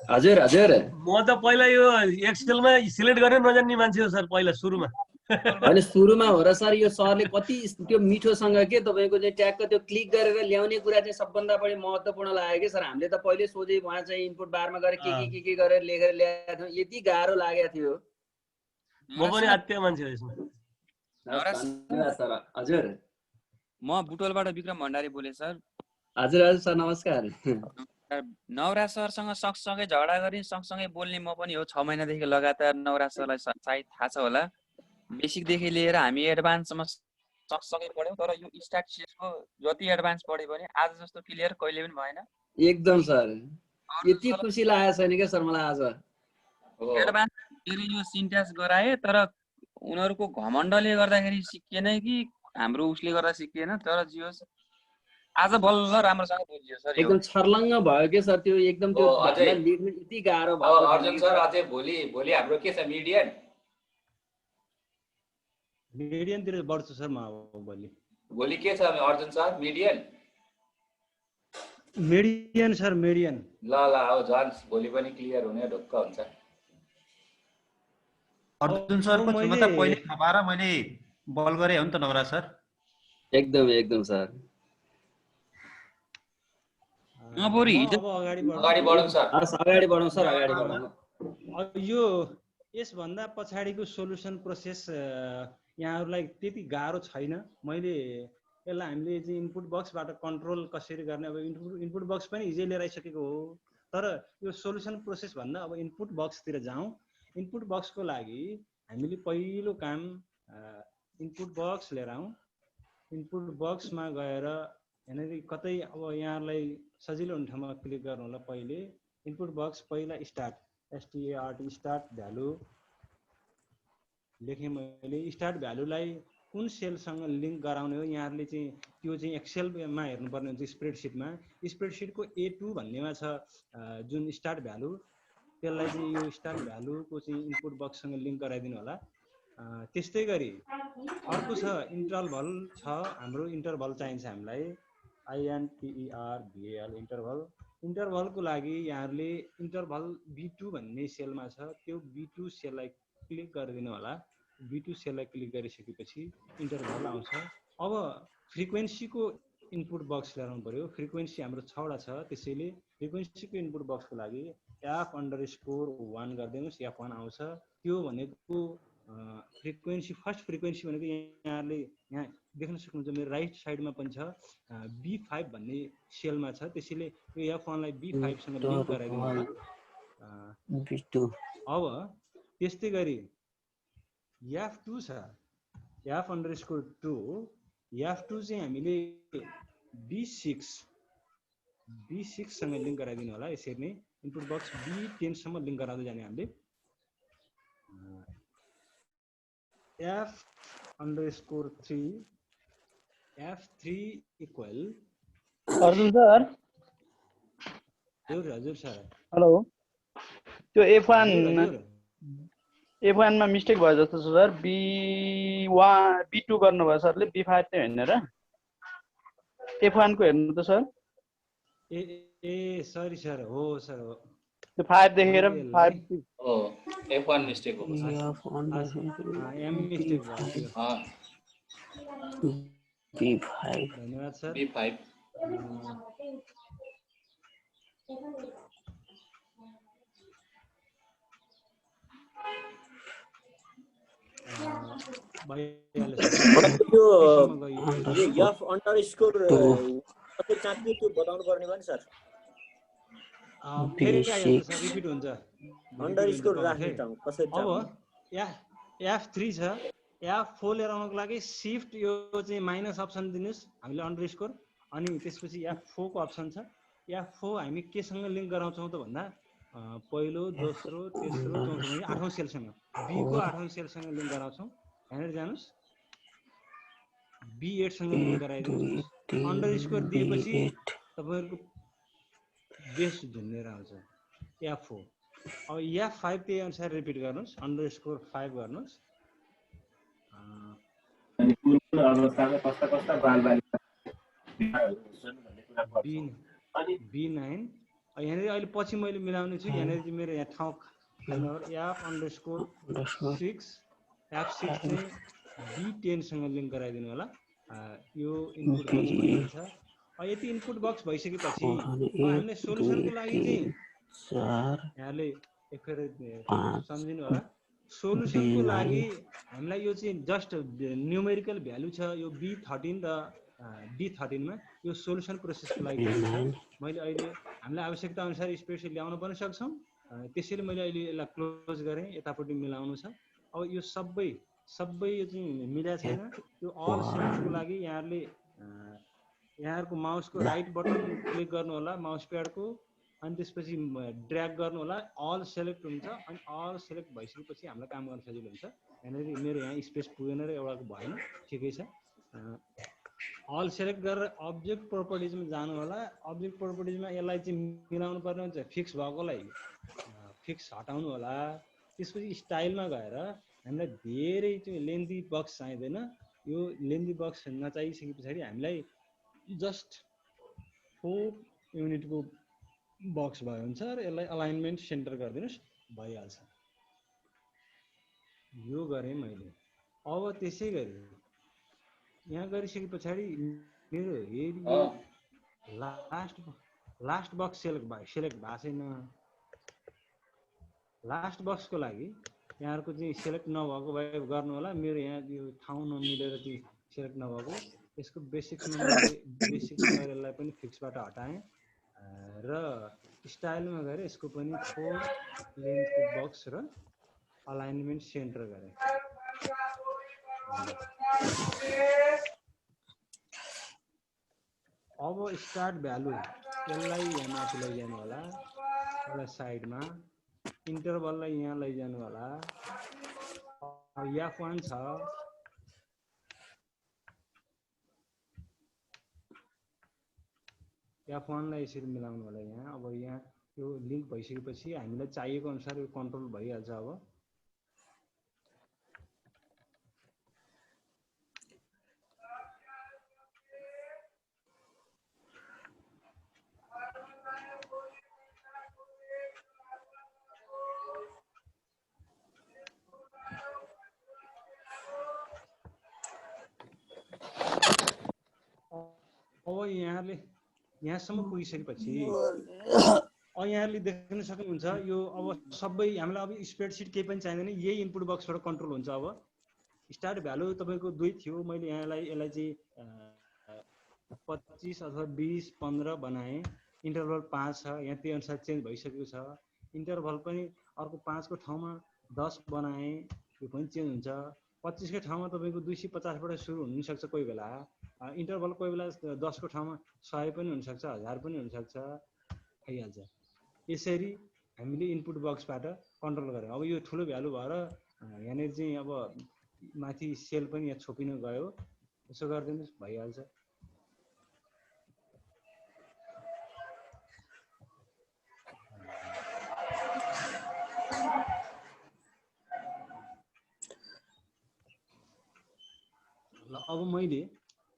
हजुर हजुर म त पहिला यो एक्सेलमा सिलेक्ट गर्ने नजान्ने मान्छे हो सर पहिला सुरुमा। होइन सुरुमा हो र सर, यो सरले कति त्यो मिठोसँग के तपाईँको चाहिँ ट्यागको त्यो क्लिक गरेर ल्याउने कुरा चाहिँ सबभन्दा बढी महत्त्वपूर्ण लाग्यो कि सर। हामीले त पहिले सोझै उहाँ चाहिँ इनपुट बारमा गएर के गरेर लेखेर ल्याएको थियौँ, यति गाह्रो लागेको थियो। म पनि आत्या मान्छे हो यसमा। हजुर, म बुटोलबाट विक्रम भण्डारी बोले सर। हजुर हजुर सर, नमस्कार। नवराज सरसँग सँगसँगै झगडा गरी सँगसँगै बोल्ने म पनि हो। 6 महिनादेखि लगातार नवराज सरलाई सायद थाहा छ होला, बेसिकदेखि लिएर हामी एडभान्ससम्म सँगसँगै पढ्यौँ। तर यो स्ट्याटिस्टिक्सको जति एडभान्स पढ्यो भने आज जस्तो क्लियर कहिले पनि भएन। एकदम सर, यति खुसी लागेको छैन क्या सर मलाई आज। एडभान्स फेरि यो सिन्ट्याक्स गराए, तर उनीहरूको घमण्डले गर्दाखेरि सिकिएन कि हाम्रो उसले गर्दा सिकिएन। तर जे होस् आज बल्ल राम्रोसँग बोलियो सर। एकदम छर्लङ्ग भयो के सर त्यो एकदम त्यो अझै लेख्न यति गाह्रो भएको अर्जुन सर अझै भोलि हाम्रो के छ मिडियन मिडियनतिर बढ्छु सर म अब भोलि के छ Arjun sir median sir median ल हो झन् भोलि पनि क्लियर हुने ढुक्क हुन्छ। अर्जुन सरको क्षमता पहिले थाहा पाएर मैले बल गरेँ हो नि त नवराज सर। एकदम सर। अगाडि बढौँ सर। अगाडि बढौँ। यो यसभन्दा पछाडिको सोलुसन प्रोसेस यहाँहरूलाई त्यति गाह्रो छैन। मैले यसलाई हामीले चाहिँ इनपुट बक्सबाट कन्ट्रोल कसरी गर्ने, अब इनपुट बक्स पनि हिजै लिएर आइसकेको हो, तर यो सोलुसन प्रोसेस भन्दा अब इनपुट बक्सतिर जाउँ। इनपुट बक्सको लागि हामीले पहिलो काम इनपुट बक्स लिएर आउँ। इनपुट बक्समा गएर यहाँनिर कतै अब यहाँहरूलाई सजिलो हुने ठाउँमा क्लिक गर्नु होला। पहिले इनपुट बक्स पहिला स्टार्ट START स्टार्ट भ्यालु लेखेँ मैले। स्टार्ट भ्यालुलाई कुन सेलसँग लिङ्क गराउने हो यहाँहरूले चाहिँ त्यो चाहिँ एक्सेलमा हेर्नुपर्ने हुन्छ। स्प्रेडसिटको A2 भन्नेमा छ जुन स्टार्ट भ्यालु, त्यसलाई चाहिँ यो स्टार्ट भ्यालुको चाहिँ इनपुट बक्ससँग लिङ्क गराइदिनु होला। त्यस्तै गरी अर्को छ इन्टरभल छ, हाम्रो इन्टरभल चाहिन्छ हामीलाई INTERVAL इन्टरभलको लागि यहाँहरूले इन्टरभल B2 भन्ने सेलमा छ, त्यो B2 सेललाई क्लिक गरिदिनु होला। B2 सेललाई क्लिक गरिसकेपछि इन्टरभल आउँछ। अब फ्रिक्वेन्सीको इनपुट बक्स ल्याउनु पर्यो। फ्रिक्वेन्सी हाम्रो 6वटा छ, त्यसैले फ्रिक्वेन्सीको इनपुट बक्सको लागि F_1 गरिदिनुहोस्, F1 आउँछ। त्यो भनेको फ्रिक्वेन्सी फर्स्ट फ्रिक्वेन्सी भनेको यहाँहरूले यहाँ देख्न सक्नुहुन्छ मेरो राइट साइडमा पनि छ B5 भन्ने सेलमा छ, त्यसैले यो F1लाई B5 सँग लिङ्क गराइदिनु होला। अब त्यस्तै गरी F2 छ, F_2 F2 चाहिँ हामीले B6 सँग लिङ्क गराइदिनु होला। यसरी नै इनपुट बक्स B10 सम्म लिङ्क गराउँदै जाने हामीले। F_3 equal Arjun sir. हजुर सर। हेलो, त्यो F1 मा मिस्टेक भयो जस्तो छ सर। B2 गर्नुभयो सरले, B5 चाहिँ होइन र? F1 को हेर्नु त सर। ए सरी सर, हो सर हो। त्यो 5 देखेर 5 हो F1 मिस्टेक हो। एम मिस्टेक भयो। B5 धन्यवाद सर। B5 यो F__ कतै चाँट्यो त्यो बताउनु पर्ने भयो नि सर। रिपिट हुन्छ अन्डरस्कोर राख्ने ठाउँ कसरी? अब F3 छ, F4 लिएर आउनको लागि शिफ्ट यो चाहिँ माइनस अप्सन दिनुहोस् हामीले अन्डरस्कोर, अनि त्यसपछि F4 को अप्सन छ। F4 हामी केसँग लिङ्क गराउँछौँ त भन्दा पहिलो, दोस्रो, तेस्रो, चौथो, 8औं सेलसँग B को 8औं सेलसँग लिङ्क गराउँछौँ। यहाँनिर जानुहोस्, B8 सँग लिङ्क गराइदिनुहोस्। अन्डरस्कोर दिएपछि तपाईँहरूको बेस झुन्डेर आउँछ F4। अब F5 त्यही अनुसार रिपिट गर्नुहोस्, अन्डरस्कोर 5 गर्नुहोस्। B9 यहाँनिर अहिले पछि मैले मिलाउने छु। यहाँनिर चाहिँ मेरो यहाँ ठाउँ F_6 F6 चाहिँ B10 सँग लिङ्क गराइदिनु होला। यो इनपुट बक्स भइन्छ। यति इनपुट बक्स भइसकेपछि हामीले सोलुसनको लागि चाहिँ यहाँले एकखेर सम्झिनु होला। सोलुसनको लागि हामीलाई यो चाहिँ जस्ट न्युमेरिकल भ्यालु छ, यो B13 र D13 मा यो सोलुसन प्रोसेसको लागि मैले अहिले हामीलाई आवश्यकता अनुसार स्प्रेडसिट ल्याउन पनि सक्छौँ। त्यसैले मैले अहिले यसलाई क्लोज गरेँ, यतापट्टि मिलाउनु छ। अब यो सबै यो चाहिँ मिलेको छैन। त्यो अल सेलेक्टको लागि यहाँहरूको माउसको राइट बटन क्लिक गर्नु होला माउस प्याडको, अनि त्यसपछि ड्र्याग गर्नु होला, अल सेलेक्ट हुन्छ। अनि अल सेलेक्ट भइसकेपछि हामीलाई काम गर्न सजिलो हुन्छ। यहाँनिर मेरो यहाँ स्पेस पुगेन र एउटाको भएन, ठिकै छ। अल सेलेक्ट गरेर अब्जेक्ट प्रोपर्टिजमा जानु होला। अब्जेक्ट प्रोपर्टिजमा यसलाई चाहिँ मिलाउनु पर्ने हुन्छ, फिक्स भएकोलाई फिक्स हटाउनु होला। त्यसपछि स्टाइलमा गएर हामीलाई धेरै चाहिँ लेन्थी बक्स चाहिँदैन। यो लेन्थी बक्स नचाहिसके पछाडि हामीलाई जस्ट 4 युनिटको बक्स भयो हुन्छ र यसलाई अलाइनमेन्ट सेन्टर गरिदिनुहोस्, भइहाल्छ। यो गरेँ मैले। अब त्यसै गरी यहाँ गरिसके पछाडि मेरो हेरी लास्ट बक्स सेलेक्ट भएको छैन। लास्ट बक्सको लागि यहाँहरूको चाहिँ सेलेक्ट नभएको भए गर्नु होला। मेरो यहाँ यो ठाउँ नमिलेर चाहिँ सेलेक्ट नभएको, यसको बेसिक्समा यसलाई पनि फिक्सबाट हटाएँ र स्टाइलमा गएर यसको पनि 4 लेन्थको बक्स र अलाइनमेन्ट सेन्टर गरेँ। अब स्टार्ट भ्यालु यसलाई यहाँ माथि लैजानु होला, एउटा साइडमा इन्टरभललाई यहाँ लैजानु होला। F1 छ, F1 लाई यसरी मिलाउनु होला यहाँ। अब यहाँ यो लिङ्क भइसकेपछि हामीलाई चाहिएको अनुसार यो कन्ट्रोल भइहाल्छ। अब यहाँले यहाँसम्म पुगिसकेपछि यहाँले देख्न सक्नुहुन्छ यो अब सबै हामीलाई अब स्प्रेडसिट केही पनि चाहिँदैन, यही इनपुट बक्सबाट कन्ट्रोल हुन्छ। अब स्टार्ट भ्यालु तपाईँको 2 थियो, मैले यसलाई चाहिँ 25 अथवा 20 15 बनाएँ। इन्टरभल 5 छ, यहाँ त्यही अनुसार चेन्ज भइसकेको छ। इन्टरभल पनि अर्को 5 को ठाउँमा 10 बनाएँ, यो पनि चेन्ज हुन्छ। 25 को ठाउँमा तपाईँको 250 बाट सुरु हुनसक्छ कोही बेला। इन्टरभल कोही बेला 10 को ठाउँमा 100 पनि हुनसक्छ, 1000 पनि हुनसक्छ, आइहाल्छ। यसरी हामीले इनपुट बक्सबाट कन्ट्रोल गऱ्यौँ। अब यो ठुलो भ्यालु भएर यहाँनिर चाहिँ अब माथि सेल पनि यहाँ छोपिन गयो, यसो गरिदिनुहोस्, भइहाल्छ। ल अब मैले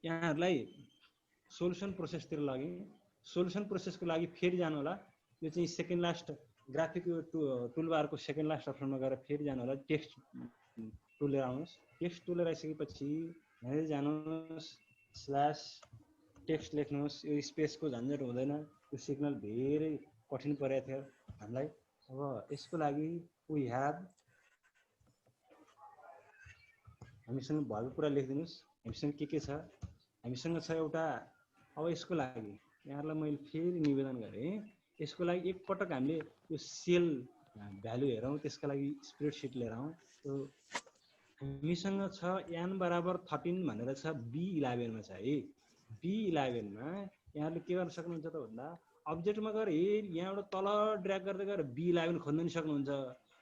यहाँहरूलाई सोल्युसन प्रोसेसतिर लगेँ। सोल्युसन प्रोसेसको लागि फेरि जानु होला। यो चाहिँ सेकेन्ड लास्ट ग्राफिक टुलबारको सेकेन्ड लास्ट अप्सनमा गएर फेरि जानु होला। टेक्स्ट टुल लिएर आउनुहोस्। टेक्स्ट टुल लिएर आइसकेपछि यहाँनिर जानुहोस्, स्ल्यास टेक्स्ट लेख्नुहोस्। यो स्पेसको झन्झट हुँदैन, यो सिग्नल धेरै कठिन परेको थियो हामीलाई। अब यसको लागि वी ह्याभ, हामीसँग भएको कुरा लेखिदिनुहोस्। हामीसँग के छ? हामीसँग छ एउटा। अब यसको लागि यहाँहरूलाई मैले फेरि निवेदन गरेँ, यसको लागि एकपटक हामीले यो सेल भ्यालु हेरौँ, त्यसका लागि स्प्रेडसिट लिएर आउँ। हामीसँग छ n बराबर 13 भनेर छ, B11 मा छ है। B11 मा यहाँहरूले के गर्न सक्नुहुन्छ त भन्दा अब्जेक्टमा गएर यहाँबाट तल ड्र्याग गर्दै गएर B11 खोज्न नि सक्नुहुन्छ।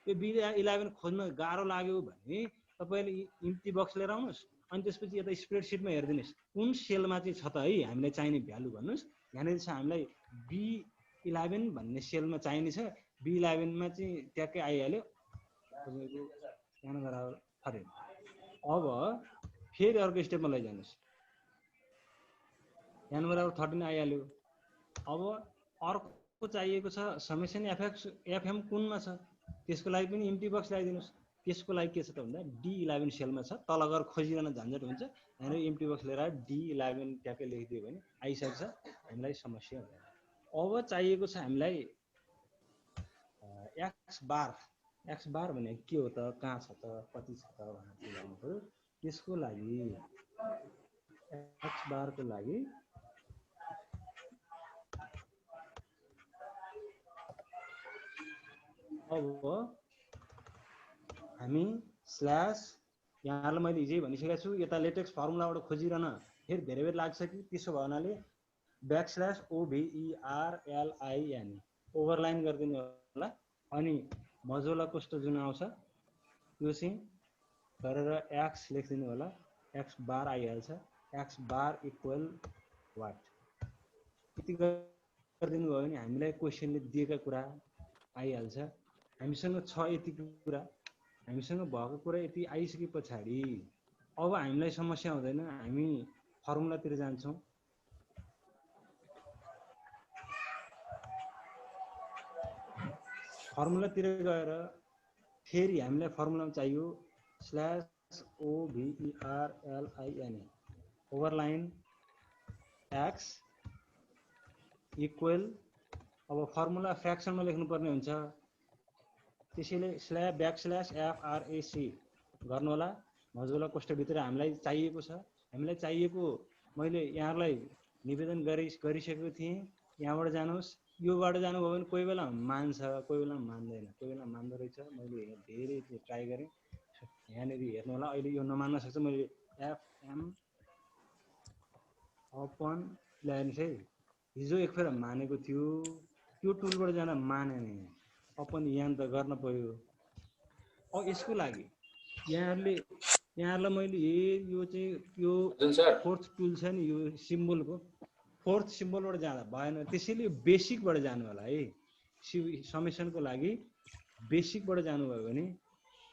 यो B11 खोज्न गाह्रो लाग्यो भने तपाईँले इम्प्टी बक्स लिएर आउनुहोस्, अनि त्यसपछि यता स्प्रेडसिटमा हेरिदिनुहोस् कुन सेलमा चाहिँ छ त है हामीलाई चाहिने भ्यालु भन्नुहोस्। यहाँनिर छ हामीलाई B11 भन्ने सेलमा चाहिने छ। B11 मा चाहिँ ट्याक्कै आइहाल्यो, यहाँ बराबर 13। अब फेरि अर्को स्टेपमा लैजानुहोस्, यहाँ बराबर 13 आइहाल्यो। अब अर्को चाहिएको छ समेसन एफएम कुनमा छ, त्यसको लागि पनि इम्प्टी बक्स ल्याइदिनुहोस्। त्यसको लागि के छ त भन्दा D11 सेलमा छ, तल गएर खोजिरहन झन्झट हुन्छ। यहाँनिर इम्प्टी बक्स लिएर D11 ट्याक्कै लेखिदियो भने आइसक्छ, हामीलाई समस्या हुँदैन। अब चाहिएको छ हामीलाई एक्स बार भने के हो त, कहाँ छ त, कति छ त भनेर जान्नु पर्यो। त्यसको लागि एक्स बारको लागि अब हामी स्ल्यास, यहाँलाई मैले हिजै भनिसकेको छु, यता लेटेक्स फर्मुलाबाट खोजिरहन फेरि धेरै बेर लाग्छ कि, त्यसो भयो हुनाले ब्याकस्ल्यास OVERLIN ओभरलाइन गरिदिनु होला। अनि मजुला कोष्टक जुन आउँछ त्यो चाहिँ गरेर एक्स लेखिदिनु होला, एक्स बार आइहाल्छ। x बार इक्वल वाट यति गरिदिनु भयो भने हामीलाई क्वेसनले दिएका कुरा आइहाल्छ। हामीसँग छ यति कुरा, हामीसँग भएको कुरा यति आइसके पछाडि अब हामीलाई समस्या हुँदैन, हामी फर्मुलातिर जान्छौँ। फर्मुलातिर गएर फेरि हामीलाई फर्मुला चाहियो /OVERLINA ओभरलाइन x इक्वल, अब फर्मुला फ्र्याक्सनमा लेख्नुपर्ने हुन्छ, त्यसैले /FRAC गर्नु होला। मजुला कोष्ठकभित्र हामीलाई चाहिएको छ। हामीलाई चाहिएको मैले यहाँलाई निवेदन गरिसकेको थिएँ। यहाँबाट जानुहोस्, योबाट जानुभयो भने कोही बेला मान्छ, कोही बेला मान्दैन, कोही बेला मान्दो रहेछ। मैले धेरै ट्राई गरेँ। यहाँनिर हेर्नु होला, अहिले यो नमान्न सक्छ। मैले FM अपन ल्याएनस् है, हिजो एकखेर मानेको थियो, त्यो टुलबाट जाँदा मानेन, अपन यहाँ त गर्न पर्यो। अब यसको लागि यहाँहरूलाई मैले यो चाहिँ यो फोर्थ टुल छ नि, यो सिम्बलको फोर्थ सिम्बलबाट जाँदा भएन, त्यसैले बेसिकबाट जानु होला है। समेसनको लागि बेसिकबाट जानुभयो भने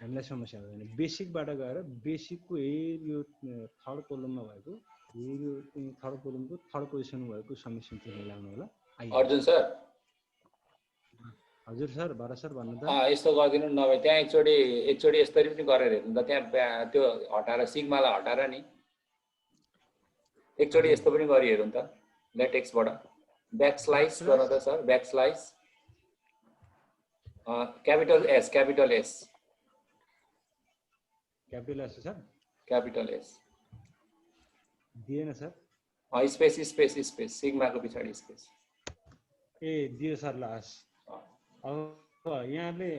हामीलाई समस्या हुँदैन। बेसिकबाट गएर बेसिकको यो थर्ड कोलममा भएको यो थर्ड कोलमको थर्ड पोजिसनमा भएको समेसन चाहिँ मिलाउनु होला। अर्जुन सर, हजुर सर, भरत सर भन्नु त। यस्तो गरिदिनु नभए त्यहाँ एकचोटि यसरी पनि गरेर हेर्नु त, त्यहाँ त्यो हटाएर सिग्मालाई हटाएर नि एकचोटि यस्तो पनि गरी हेर्नु त लेटेक्सबाट। ब्याक स्लाइस गर्नु त sir, back slice capital S sir, capital S दिएन सर, स्पेस स्पेस स्पेस सिग्माको पछाडि स्पेस दियो सर लास। अब यहाँले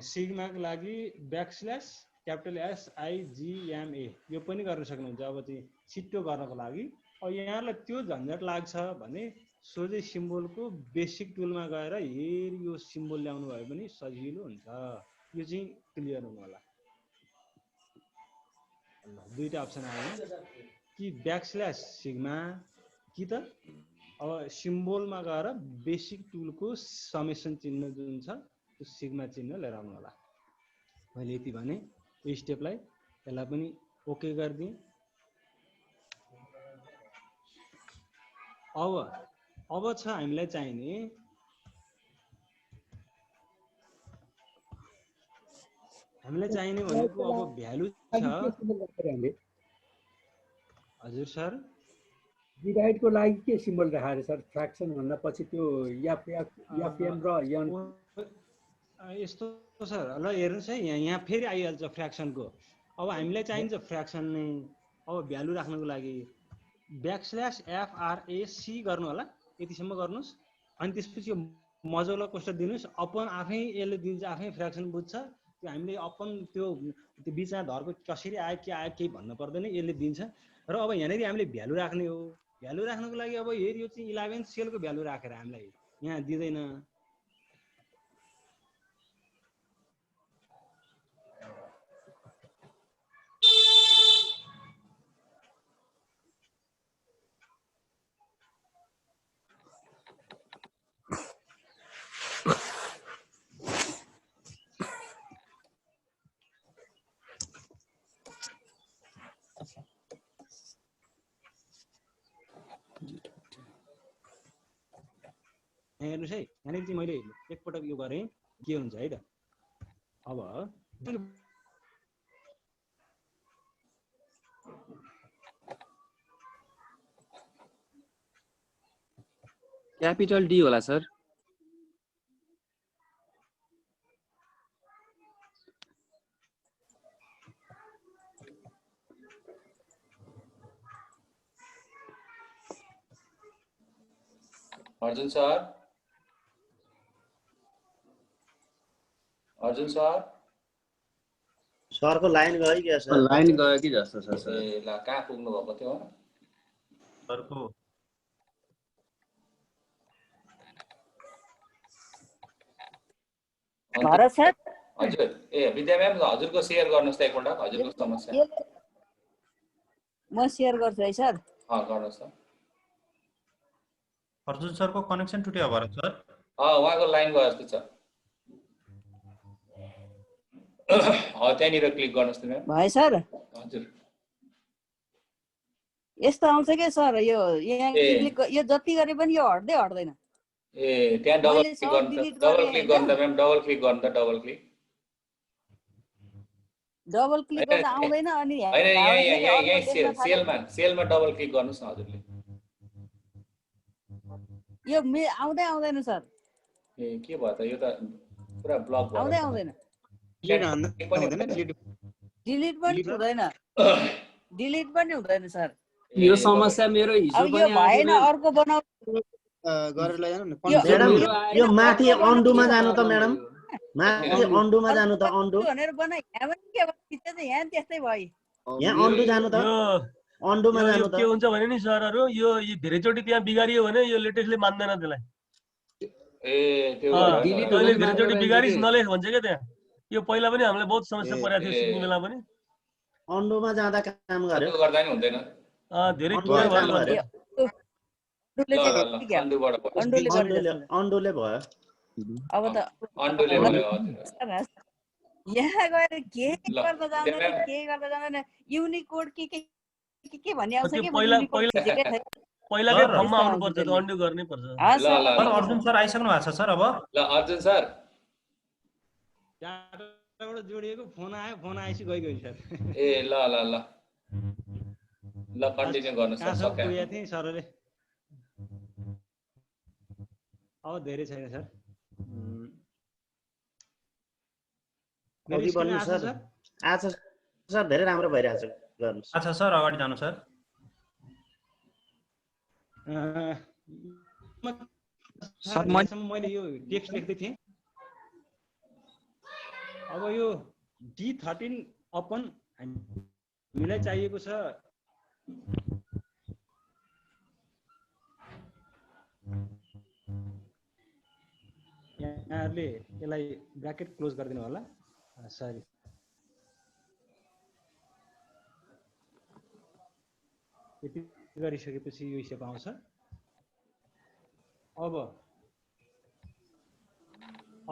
सिग्माको लागि ब्याकस्ल्यास क्यापिटल SIGMA यो पनि गर्न सक्नुहुन्छ। अब चाहिँ छिट्टो गर्नको लागि अब यहाँलाई त्यो झन्झट लाग्छ भने सोझै सिम्बलको बेसिक टुलमा गएर हेरी यो सिम्बल ल्याउनु भयो भने सजिलो हुन्छ। यो चाहिँ क्लियर हुनु होला। दुईटा अप्सन आयो कि ब्याकस्ल्यास सिग्मा कि त अब सिम्बलमा गएर बेसिक टुलको समेसन चिन्ह जुन छ त्यो सिग्मा चिन्ह लिएर आउनु होला। मैले यति भने यो स्टेपलाई यसलाई पनि ओके गरिदिएँ। अब छ हामीलाई चाहिने भनेको अब भ्यालु छ। हजुर सर, डिभाइडको लागि के सिम्बल राखेर सर? फ्र्याक्सन भन्दा पछि त्यो एफएम र एन यस्तो सर ल हेर्नुहोस् है, यहाँ फेरि आइहाल्छ फ्र्याक्सनको। अब हामीलाई चाहिन्छ फ्र्याक्सन नै। अब भ्यालु राख्नको लागि ब्याकस्ल्यास FRAC गर्नु होला, यतिसम्म गर्नुहोस्। अनि त्यसपछि मजौला कोष्ठक दिनुहोस्। अपन आफै यसले दिन्छ, आफै फ्र्याक्सन बुझ्छ। त्यो हामीले अपन त्यो बिचमा धरको कसरी आयो के आयो केही भन्नु पर्दैन, यसले दिन्छ। र अब यहाँनिर हामीले भ्यालु राख्ने हो। भ्यालु राख्नको लागि अब हेर यो चाहिँ 11 सेलको भ्यालु राखेर हामीलाई यहाँ दिँदैन। हेर्नुहोस् है, यहाँनिर चाहिँ मैले एकपटक यो गरेँ के हुन्छ है त। अब क्यापिटल डी होला sir. Arjun sir, Arjun sir, सरको लाइन गयो कि सर? लाइन गयो कि जस्तो छ सर। ए ल, कहाँ पुग्नु भएको थियो सरको? भरत सर, हजुर। ए विद्या म्याम, हजुरको सेयर गर्नुहोस् त एकपल्ट, हजुरको समस्या। म सेयर गर्छु है सर। गर्नुहोस् त। अर्जुन सरको कनेक्सन टुट्यो भएर सर। उहाँको लाइन गयो जस्तो छ। त्यहाँनिर क्लिक गर्नुहोस् त म्याम। भयो सर। हजुर। यस्तो आउँछ के सर यो यहाँ क्लिक यो जति गरे पनि यो हट्दै हट्दैन। त्यहाँ डबल क्लिक गर्नु त। डबल क्लिक गर्नु त म्याम। डबल क्लिक गर्नु त। Double click. डबल क्लिक गर्दा आउँदैन अनि हैन सेलमा डबल क्लिक गर्नुस् न हजुरले। यो आउँदै आउँदैन सर। के भयो त यो त पुरा ब्लक भयो। आउँदैन। डिलिट पनि हुँदैन। डिलिट पनि हुँदैन सर। यो समस्या मेरो हिजो पनि भएन अर्को बनाउ गरेर लैजानु न। म्याडम यो माथि अन्डुमा जानु त म्याडम। माथि अन्डुमा जानु त अन्डु भनेर बनाइ यहाँ पनि के भयो त यहाँ त्यस्तै भयो। यहाँ अन्डु जानु त अन्डुमा जानु त। के हुन्छ भने नि सरहरु यो धेरैचोटि त्यहाँ बिगारियो भने यो लेटेस्टले मान्दैन त्यसलाई। अहिले धेरैचोटि बिगारिस नलेख भन्छ क्या त्यहाँ। यो पहिला पनि हामीले बहुत समस्या परेको थियो सिक्ने बेला पनि। अन्डुमा जाँदा काम गर्यो। गर्दा नि हुँदैन। धेरै अन्डुले भयो। अब त अन्डुले भयो यहाँ गएर के गर्दा जाँदैन युनिक कोड के भन्ने आउँछ के पहिलाकै फर्ममा आउनु पर्छ त अन्डु गर्नै पर्छ। अर्जुन सर आइसक्नु भएको छ सर अब। ल अर्जुन सर डाटाबाट जोडिएको फोन आयो फोन आएपछि गयो सर। ल ल ल ल कन्टिन्यू गर्नु सर। सके थिए सरले। अब धेरै छैन सर। अघि बढ्नु सर। आज सर धेरै राम्रो भइरहेछ गर्नुस्। अच्छा सर अगाडि जानु सर। सर मैले यो टेक्स्ट लेख्दै थिएँ। अब यो D13 अपन हामीलाई चाहिएको छ यहाँहरूले यसलाई ब्राकेट क्लोज गरिदिनु होला। सरी यति गरिसकेपछि यो हिसाब आउँछ। अब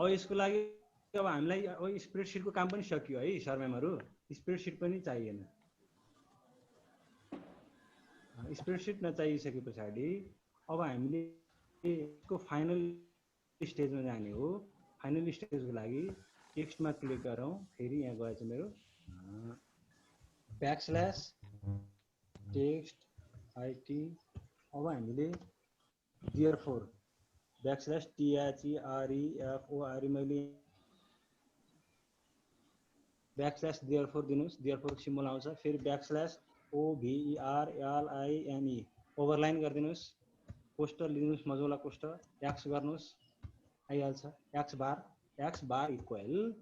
यसको लागि अब हामीलाई अब स्प्रेडसिटको काम पनि सकियो है सर म्यामहरू। स्प्रेडसिट पनि चाहिएन। स्प्रेडसिट नचाहिसके पछाडि अब हामीले यसको फाइनल स्टेजमा जाने हो। फाइनल स्टेजको लागि टेक्स्टमा क्लिक गरौँ। फेरि यहाँ गएछ मेरो ब्याकस्ल्यास टेक्स्ट आइटी। अब हामीले therefore ब्याकस्ल्यास THEREFORE मैले ब्याकस्ल्यास therefore दिनुहोस्। therefore सिम्बल आउँछ। फेरि ब्याकस्ल्यास OVERLINE ओभरलाइन गरिदिनुहोस्। कोष्ट लिनुहोस् मजौला कोष्ट एक्स गर्नुहोस् आइहाल्छ। एक्स बार इक्वल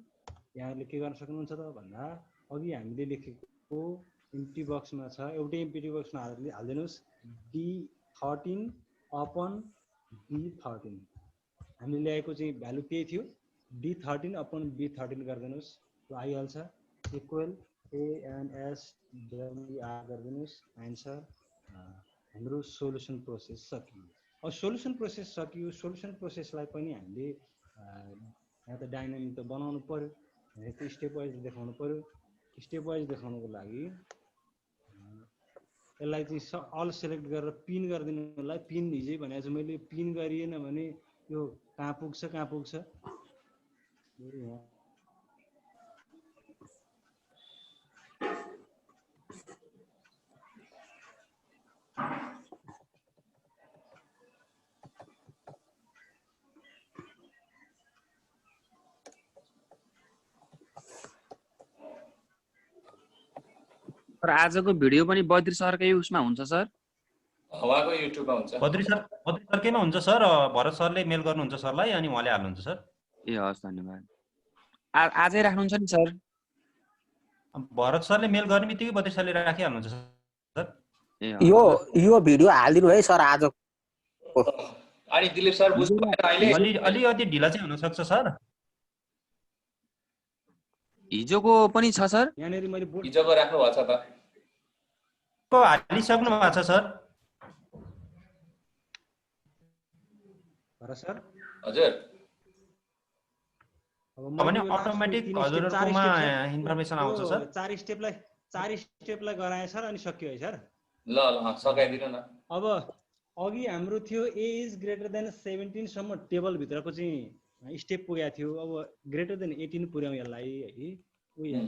यहाँले के गर्न सक्नुहुन्छ त भन्दा अघि हामीले लेखेको इम्प्टी बक्समा छ एउटै इम्प्टी बक्समा हाल्दिनुहोस् D13 अपन B13 हामीले ल्याएको चाहिँ भ्यालु त्यही थियो। D13 अपन B13 गरिदिनुहोस् त्यो आइहाल्छ। इक्वल ANSWR गरिदिनुहोस् आन्सर। हाम्रो सोलुसन प्रोसेस सकियो। अब सोलुसन प्रोसेस सकियो। सोलुसन प्रोसेसलाई पनि हामीले यहाँ त डाइनामिक त बनाउनु पर्यो। त्यो स्टेप वाइज देखाउनु पर्यो। स्टेप वाइज देखाउनुको लागि यसलाई चाहिँ अल सेलेक्ट गरेर पिन गरिदिनु होला। पिन हिजै भनेको छु मैले। पिन गरिएन भने यो कहाँ पुग्छ सर आजको भिडियो पनि बद्री सरकै उसमा हुन्छ सर। उहाँको युट्युबमा हुन्छ। बद्री सरकैमा हुन्छ सर। भरत सरले मेल गर्नुहुन्छ सरलाई अनि उहाँले हाल्नुहुन्छ सर। ए हस् धन्यवाद। आजै राख्नुहुन्छ नि सर। भरत सरले मेल गर्ने बित्तिकै बद्री सरले राखिहाल्नुहुन्छ सर। यो भिडियो हालिदिनु है सर आजको। अनि दिलीप सर बुझ्नु भएन अहिले? अलिकति ढिला चाहिँ हुन सक्छ सर। हिजोको पनि छ सर। यहाँनेरि मैले हिजोको राख्नु भएको छ त। हालिसक्नु भएको छ सर। सर हजुर भने अटोमेटिक हजुरहरुकोमा इन्फर्मेसन आउँछ सर। चार स्टेपलाई गराए सर अनि सक्यो है सर। ल सकाइदिनु न। अब अघि हाम्रो थियो ए इज ग्रेटर देन 17 सम्म टेबल भित्रको चाहिँ स्टेप पुगेको थियो। अब ग्रेटर देन 18 पुर्याउँ यसलाई है। उयो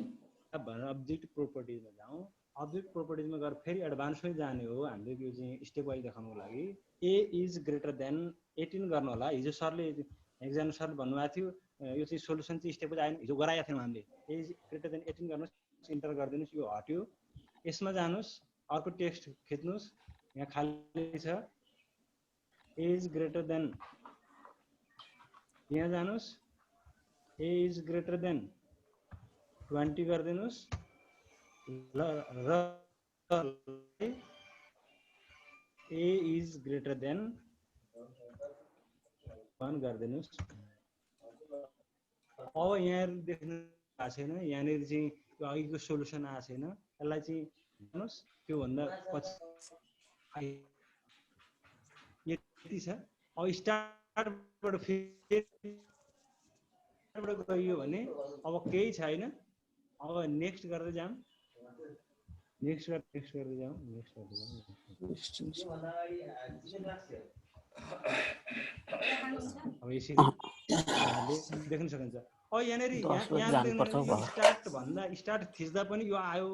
भनेर अब्जेक्ट प्रोपर्टिजमा जाउँ। अब्जेक्ट प्रोपर्टिजमा गएर फेरि एडभान्समै जाने हो हामीले यो चाहिँ स्टेप वाइज देखाउनको लागि। ए इज ग्रेटर देन 18 गर्नु होला। हिजो सरले एकजना सरले भन्नुभएको थियो यो चाहिँ सोलुसन चाहिँ स्टेप आएन, हिजो गराएका थियौँ हामीले। ए इज ग्रेटर देन 18 गर्नुहोस्, इन्टर गरिदिनुहोस्, यो हट्यो। यसमा जानुहोस्, अर्को टेक्स्ट खिच्नुहोस्, यहाँ खाली छ। ए इज ग्रेटर देन, यहाँ जानुहोस्, ए इज ग्रेटर देन 20 गरिदिनुहोस् र ए इज ग्रेटर देन 1 गरिदिनुहोस्। अब यहाँ देख्नु भएको छैन, यहाँनिर चाहिँ त्यो अघिको सोलुसन आएको छैन। यसलाई चाहिँ हेर्नुहोस्, त्योभन्दा पछि यति छ। अब स्टार्टबाट फेरि गइयो भने अब केही छैन। अब नेक्स्ट गर्दै जाऊँ, नेक्स्ट गर्दै जाऊँ। अब यसरी देख्न सक्नुहुन्छ। अब यहाँनिर स्टार्ट भन्दा स्टार्ट थिच्दा पनि यो आयो,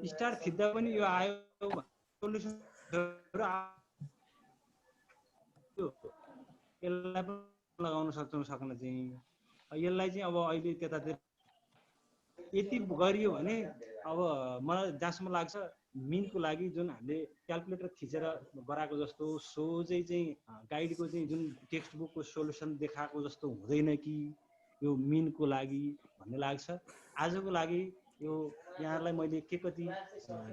स्टार्ट थिच्दा पनि यो आयो। सोलुसन यसलाई पनि लगाउन सक्छौँ सक्न चाहिँ। यसलाई चाहिँ अब अहिले त्यतातिर यति गरियो भने अब मलाई जहाँसम्म लाग्छ मिनको लागि जुन हामीले क्यालकुलेटर थिचेर गराएको जस्तो सोझै चाहिँ गाइडको चाहिँ जुन टेक्स्ट बुकको सोलुसन देखाएको जस्तो हुँदैन कि यो मिनको लागि भन्ने लाग्छ। आजको लागि यो यहाँलाई मैले के कति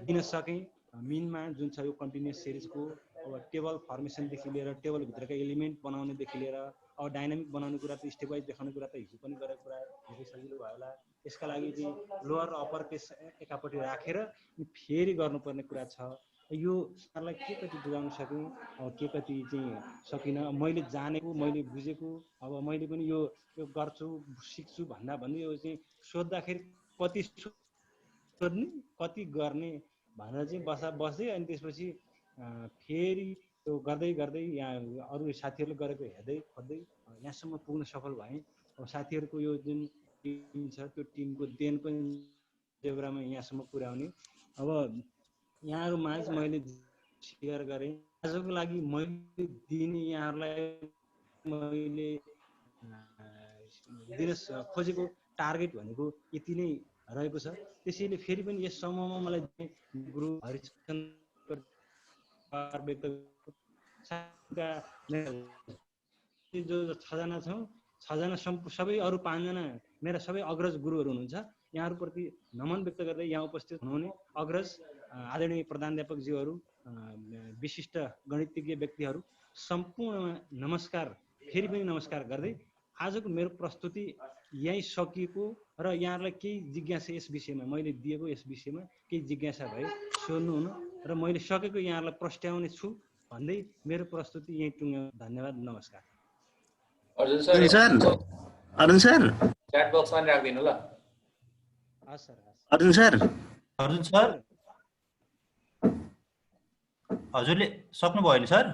दिन सकेँ मिनमा जुन छ यो कन्टिन्युस सिरिजको। अब टेबल फर्मेसनदेखि लिएर टेबलभित्रका एलिमेन्ट बनाउनेदेखि लिएर अब डाइनामिक बनाउने कुरा त स्टेप वाइज देखाउने कुरा त हिजो पनि गरेको कुरा धेरै सजिलो भयो होला। यसका लागि चाहिँ लोअर र अप्पर केस एकापट्टि राखेर फेरि गर्नुपर्ने कुरा छ। यो सरलाई के कति बुझाउन सकेँ, अब के कति चाहिँ सकिनँ। मैले जानेको, मैले बुझेको, अब मैले पनि यो गर्छु सिक्छु भन्दा यो चाहिँ सोद्धाखेरि कति सोध्ने कति गर्ने भनेर चाहिँ बस्दै अनि त्यसपछि फेरि त्यो गर्दै गर्दै यहाँ अरू साथीहरूले गरेको हेर्दै खोज्दै यहाँसम्म पुग्न सफल भएँ। अब साथीहरूको यो जुन टिम छ त्यो टिमको देन पनि जेब्रामा यहाँसम्म पुर्याउने। अब यहाँहरू माझ मैले सेयर गरेँ। आजको लागि मैले दिने यहाँहरूलाई मैले दिन खोजेको टार्गेट भनेको यति नै रहेको छ। त्यसैले फेरि पनि यस समूहमा मलाई गुरु हरिचन्द्र जो 6 जना छौँ, 6 जना सबै अरू 5 जना मेरा सबै अग्रज गुरुहरू हुनुहुन्छ। यहाँहरूप्रति नमन व्यक्त गर्दै यहाँ उपस्थित हुनुहुने अग्रज आदरणीय प्रधानाध्यापकज्यूहरू, विशिष्ट गणितज्ञ व्यक्तिहरू सम्पूर्णमा नमस्कार, फेरि पनि नमस्कार गर्दै आजको मेरो प्रस्तुति यहीँ सकिएको र यहाँहरूलाई केही जिज्ञासा यस विषयमा मैले दिएको यस विषयमा केही जिज्ञासा भए सोध्नुहुन र मैले सकेको यहाँहरूलाई प्रस्ट्याउने छु भन्दै मेरो प्रस्तुति यहीँ टुङ्ग्याउँ। धन्यवाद, नमस्कार। अर्जुन सर च्याट बक्समा राखिदिनु ल। अर्जुन सर हजुरले सक्नुभयो नि सर?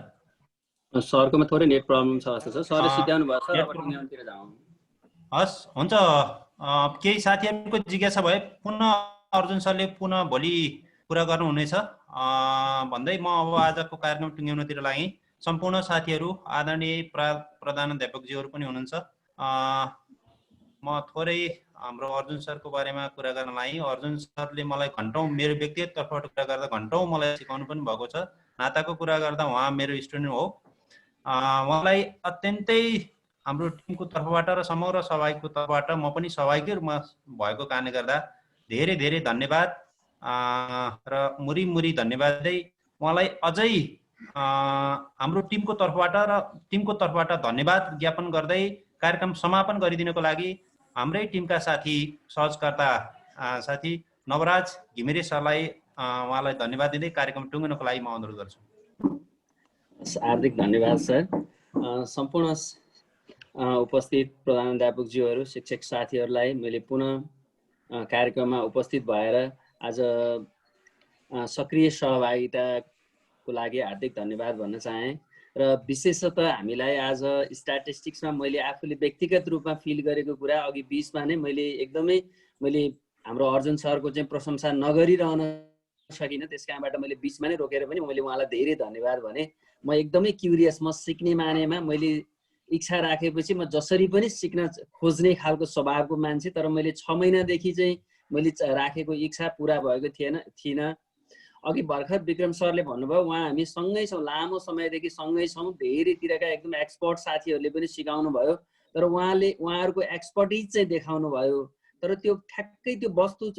सरकोमा थोरै नेट प्रब्लम छ जस्तो छ। सरले सिध्याउनु भयो सर, अब टुङ्ग्याउनुतिर जाउँ। हस् हुन्छ। केही साथीहरूको जिज्ञासा भए पुनः अर्जुन सरले पुनः भोलि कुरा गर्नुहुनेछ भन्दै म अब आजको कार्यक्रम टुङ्ग्याउनतिर लागेँ। सम्पूर्ण साथीहरू, आदरणीय प्रधानाध्यापकज्यूहरू पनि हुनुहुन्छ। म थोरै हाम्रो अर्जुन सरको बारेमा कुरा गर्न लागेँ। अर्जुन सरले मलाई घन्टौँ, मेरो व्यक्तिगत तर्फबाट कुरा गर्दा घन्टौँ मलाई सिकाउनु पनि भएको छ। नाताको कुरा गर्दा उहाँ मेरो स्टुडेन्ट हो। उहाँलाई अत्यन्तै हाम्रो टिमको तर्फबाट र समग्र सहभागीको तर्फबाट म पनि सहभागी रूपमा भएको कारणले गर्दा धेरै धेरै धन्यवाद र मुरी धन्यवाद दिँदै उहाँलाई अझै हाम्रो टिमको तर्फबाट धन्यवाद ज्ञापन गर्दै कार्यक्रम समापन गरिदिनको लागि हाम्रै टिमका साथी सहजकर्ता साथी नवराज घिमिरे सरलाई उहाँलाई धन्यवाद दिँदै कार्यक्रम टुङ्गिनको लागि म अनुरोध गर्छु। हार्दिक धन्यवाद सर। सम्पूर्ण उपस्थित प्रधानाध्यापकज्यूहरू, शिक्षक साथीहरूलाई मैले पुनः कार्यक्रममा उपस्थित भएर आज सक्रिय सहभागिताको लागि हार्दिक धन्यवाद भन्न चाहेँ। र विशेषतः हामीलाई आज स्ट्याटिस्टिक्समा मैले आफूले व्यक्तिगत रूपमा फिल गरेको कुरा अघि बिचमा नै मैले हाम्रो अर्जुन सरको चाहिँ प्रशंसा नगरिरहन सकिनँ, त्यस कारणबाट मैले बिचमा नै रोकेर पनि मैले उहाँलाई धेरै धन्यवाद भने। म एकदमै क्युरियस, म सिक्ने मानेमा मैले इच्छा राखेपछि म जसरी पनि सिक्न खोज्ने खालको स्वभावको मान्छे, तर मैले 6 महिनादेखि चाहिँ मैले राखेको इच्छा पुरा भएको थिएन। अघि भर्खर विक्रम सरले भन्नुभयो उहाँ हामी सँगै छौँ, लामो समयदेखि सँगै छौँ, धेरैतिरका एकदम एक्सपर्ट साथीहरूले पनि सिकाउनु भयो, तर उहाँहरूको एक्सपर्टिज चाहिँ देखाउनु भयो, तर त्यो ठ्याक्कै त्यो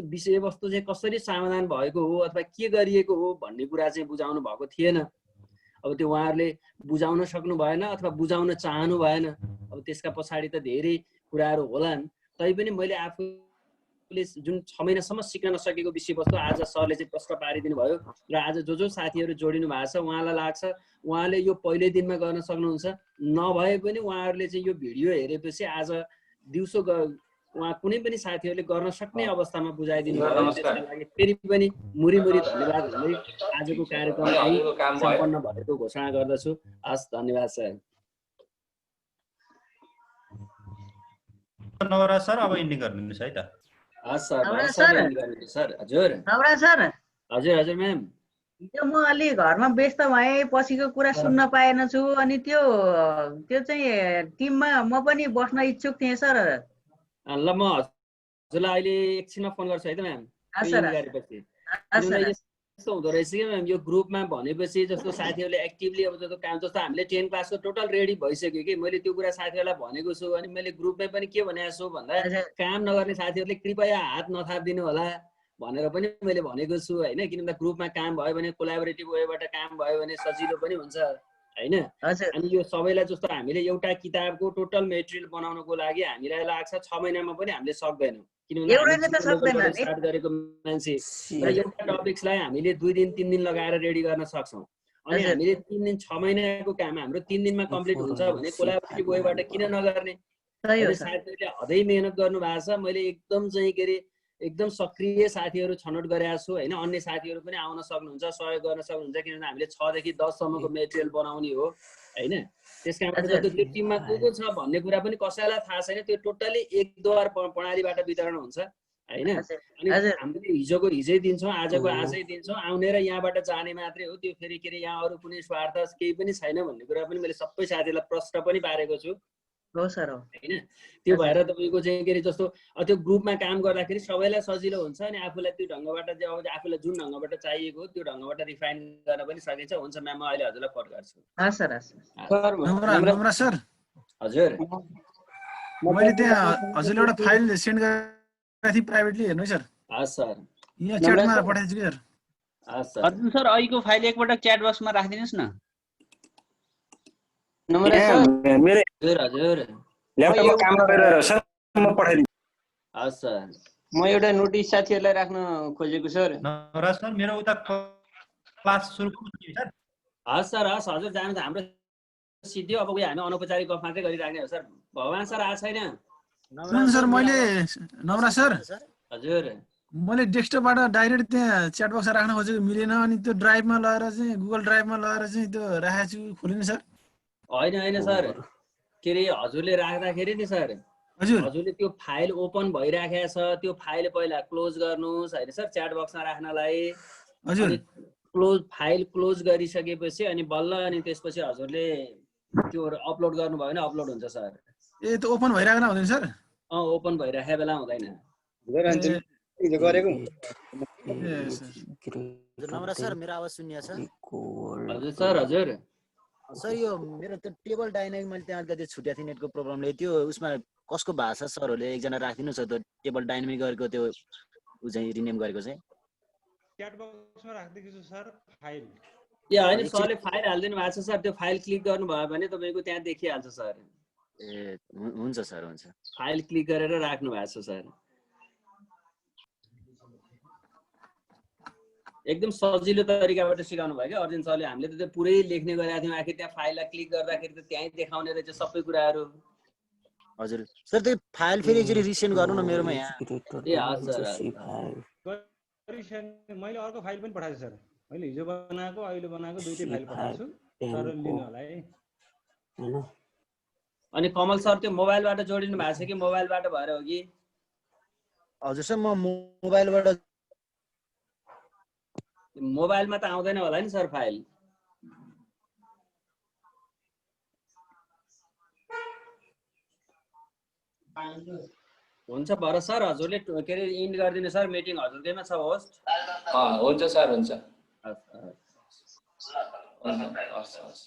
विषयवस्तु चाहिँ कसरी समाधान भएको हो अथवा के गरिएको हो भन्ने कुरा चाहिँ बुझाउनु भएको थिएन। अब त्यो उहाँहरूले बुझाउन सक्नु भएन अथवा बुझाउन चाहनु भएन। अब त्यसका पछाडि त धेरै कुराहरू होलान्, तैपनि मैले आफूले जुन 6 महिनासम्म सिक्न नसकेको विषयवस्तु आज सरले चाहिँ प्रश्न पारिदिनु भयो र आज जो साथीहरू जोडिनु भएको छ उहाँलाई लाग्छ उहाँले यो पहिलो दिनमा गर्न सक्नुहुन्छ, नभए पनि उहाँहरूले चाहिँ यो भिडियो हेरेपछि आज दिउँसो उहाँ कुनै पनि साथीहरूले गर्न सक्ने अवस्थामा बुझाइदिनु भयो। त्यसका लागि फेरि पनि मुरी धन्यवाद भन्दै आजको कार्यक्रम सम्पन्न भएको घोषणा गर्दछु। हस्, धन्यवाद सर। नवराज सर अब इन्डिङ गरिदिनुहोस् है त। हस् सर। हजुर हजुर म्याम। त्यो म अलि घरमा व्यस्त भएँ, पछिको कुरा सुन्न पाएन छु, अनि त्यो चाहिँ टिममा म पनि बस्न इच्छुक थिएँ सर। ल म हजुरलाई अहिले एकछिनमा फोन गर्छु है त म्याम। यस्तो हुँदो रहेछ कि म्याम, यो ग्रुपमा भनेपछि जस्तो साथीहरूले एक्टिभली अब जस्तो हामीले 10 क्लासको टोटल रेडी भइसक्यो कि मैले त्यो कुरा साथीहरूलाई भनेको छु। अनि मैले ग्रुपमै पनि के भनेको छु भन्दा काम नगर्ने साथीहरूले कृपया हात नथापिदिनु होला भनेर पनि मैले भनेको छु होइन, किनभने ग्रुपमा काम भयो भने कोलाबोरेटिभ वेबाट काम भयो भने सजिलो पनि हुन्छ होइन। अनि यो सबैलाई जस्तो हामीले एउटा किताबको टोटल मेटेरियल बनाउनको लागि हामीलाई लाग्छ 6 महिनामा पनि हामीले सक्दैनौँ, किनभने स्टार्ट गरेको मान्छे एउटा टपिक्सलाई हामीले 2 दिन 3 दिन लगाएर रेडी गर्न सक्छौँ। अनि हामीले 3 दिन 6 महिनाको काम हाम्रो 3 दिनमा कम्प्लिट हुन्छ भने कोलाबोरेटिभ वेबाट किन नगर्ने? साथीहरूले हदै मेहनत गर्नु भएको छ। मैले एकदम चाहिँ के अरे एकदम सक्रिय साथीहरू छनौट गरेका छु होइन। अन्य साथीहरू पनि आउन सक्नुहुन्छ, सहयोग गर्न सक्नुहुन्छ, किनभने हामीले 6 देखि 10 सम्मको मेटेरियल बनाउने हो होइन। त्यस कारणबाट त्यो टिममा को छ भन्ने कुरा पनि कसैलाई थाहा छैन। त्यो टोटल्ली एकद्वार प्रणालीबाट वितरण हुन्छ होइन। अनि हामीले हिजै दिन्छौँ, आजको आजै दिन्छौँ, आउने र यहाँबाट जाने मात्रै हो। त्यो फेरि के अरे यहाँ अरू कुनै स्वार्थ केही पनि छैन भन्ने कुरा पनि मैले सबै साथीहरूलाई प्रश्न पनि पारेको छु होइन। त्यो भएर तपाईँको चाहिँ के अरे जस्तो त्यो ग्रुपमा काम गर्दाखेरि सबैलाई सजिलो हुन्छ अनि आफूलाई त्यो ढङ्गबाट चाहिँ अब आफूलाई जुन ढङ्गबाट चाहिएको हो त्यो ढङ्गबाट रिफाइन गर्न पनि सकिन्छ। हुन्छ म्याम, म अहिले हजुरलाई फोन गर्छु। सर हजुर, मैले त्यहाँ हजुरले एउटा फाइल सेन्ड गरेको थिएँ प्राइभेटली, हेर्नु है सर। हस् सर, यहाँ च्याटमा पठाइदिन्छु कि सर। हस् सर। अर्जुन सर अहिलेको फाइल एकपटक च्याट बक्समा राखिदिनुहोस् न। हजुर ल्यापटपमा काम नगरेर सर म पठाइदिन्छु। हस् सर। म एउटा नोटिस साथीहरूलाई राख्न खोजेको सर। नवराज सर मेरो उता क्लास सुरु सर। हस् सर, हस् हजुर जानु त हाम्रो सिद्धियो। अब हामी अनौपचारिक गफ मात्रै गरिराख्ने हो सर। भगवान सर आएको छैन सर? मैले नवराज सर हजुर मैले डेस्कटपबाट डाइरेक्ट त्यहाँ च्याट बक्समा राख्न खोजेको मिलेन, अनि त्यो ड्राइभमा लगेर चाहिँ गुगल ड्राइभमा लगेर चाहिँ त्यो राखेको छु, खोलिन सर? होइन सर, के अरे हजुरले राख्दाखेरि नि सर हजुरले त्यो फाइल ओपन भइराखेको छ, त्यो फाइल पहिला क्लोज गर्नुहोस् होइन सर च्याट बक्समा राख्नलाई। फाइल क्लोज गरिसकेपछि अनि बल्ल अनि त्यसपछि हजुरले त्यो अपलोड गर्नुभयो भने अपलोड हुन्छ सर। ए त्यो ओपन भइरहेको हुँदैन सर? ओपन भइराखेको बेला हुँदैन। नवराज सर मेरो आवाज सुनिया छ? हजुर सर। हजुर सर यो मेरो त्यो टेबल डाइनामिक मैले त्यहाँ अलिकति छुट्याएको थिएँ नेटको प्रब्लमले, त्यो उसमा कसको भाषा सरहरूले एकजना राखिदिनुहोस् त्यो टेबल डाइनामिक गरेको त्यो ऊ चाहिँ रिनेम गरेको चाहिँ च्याट बक्समा राखिदिएको छु सर फाइल। ए होइन सरले फाइल हालिदिनु भएको छ सर, त्यो फाइल क्लिक गर्नुभयो भने तपाईँको त्यहाँ देखिहाल्छ सर। ए हुन्छ सर, हुन्छ। फाइल क्लिक गरेर राख्नु भएको छ सर। एकदम सजिलो तरिकाबाट सिकाउनु भयो क्या अर्जुन सरले। हामीले त त्यो पुरै लेख्ने गरेका थियौँ, आखिर त्यहाँ फाइललाई क्लिक गर्दाखेरि त त्यहीँ देखाउने रहेछ सबै कुराहरू। हजुर सर त्यो फाइल फेरि एकचोटि रिसेन्ड गर्नु न मेरोमा यहाँ। ए हजुर मैले अर्को फाइल पनि पठाएको सर, मैले हिजो बनाएको अहिले बनाएको दुईटै फाइल पठाएको छु, सर लिनु होला है। अनि कमल सर त्यो मोबाइलबाट जोडिनु भएको छ कि मोबाइलबाट भएर हो कि? हजुर सर म मोबाइलबाट। मोबाइलमा त आउँदैन होला नि सर फाइल? हुन्छ भर सर, हजुरले के अरे इन्ड गरिदिनु सर, मिटिङ हजुरकैमा छ होस्ट। हुन्छ सर, हुन्छ। हस् हस्।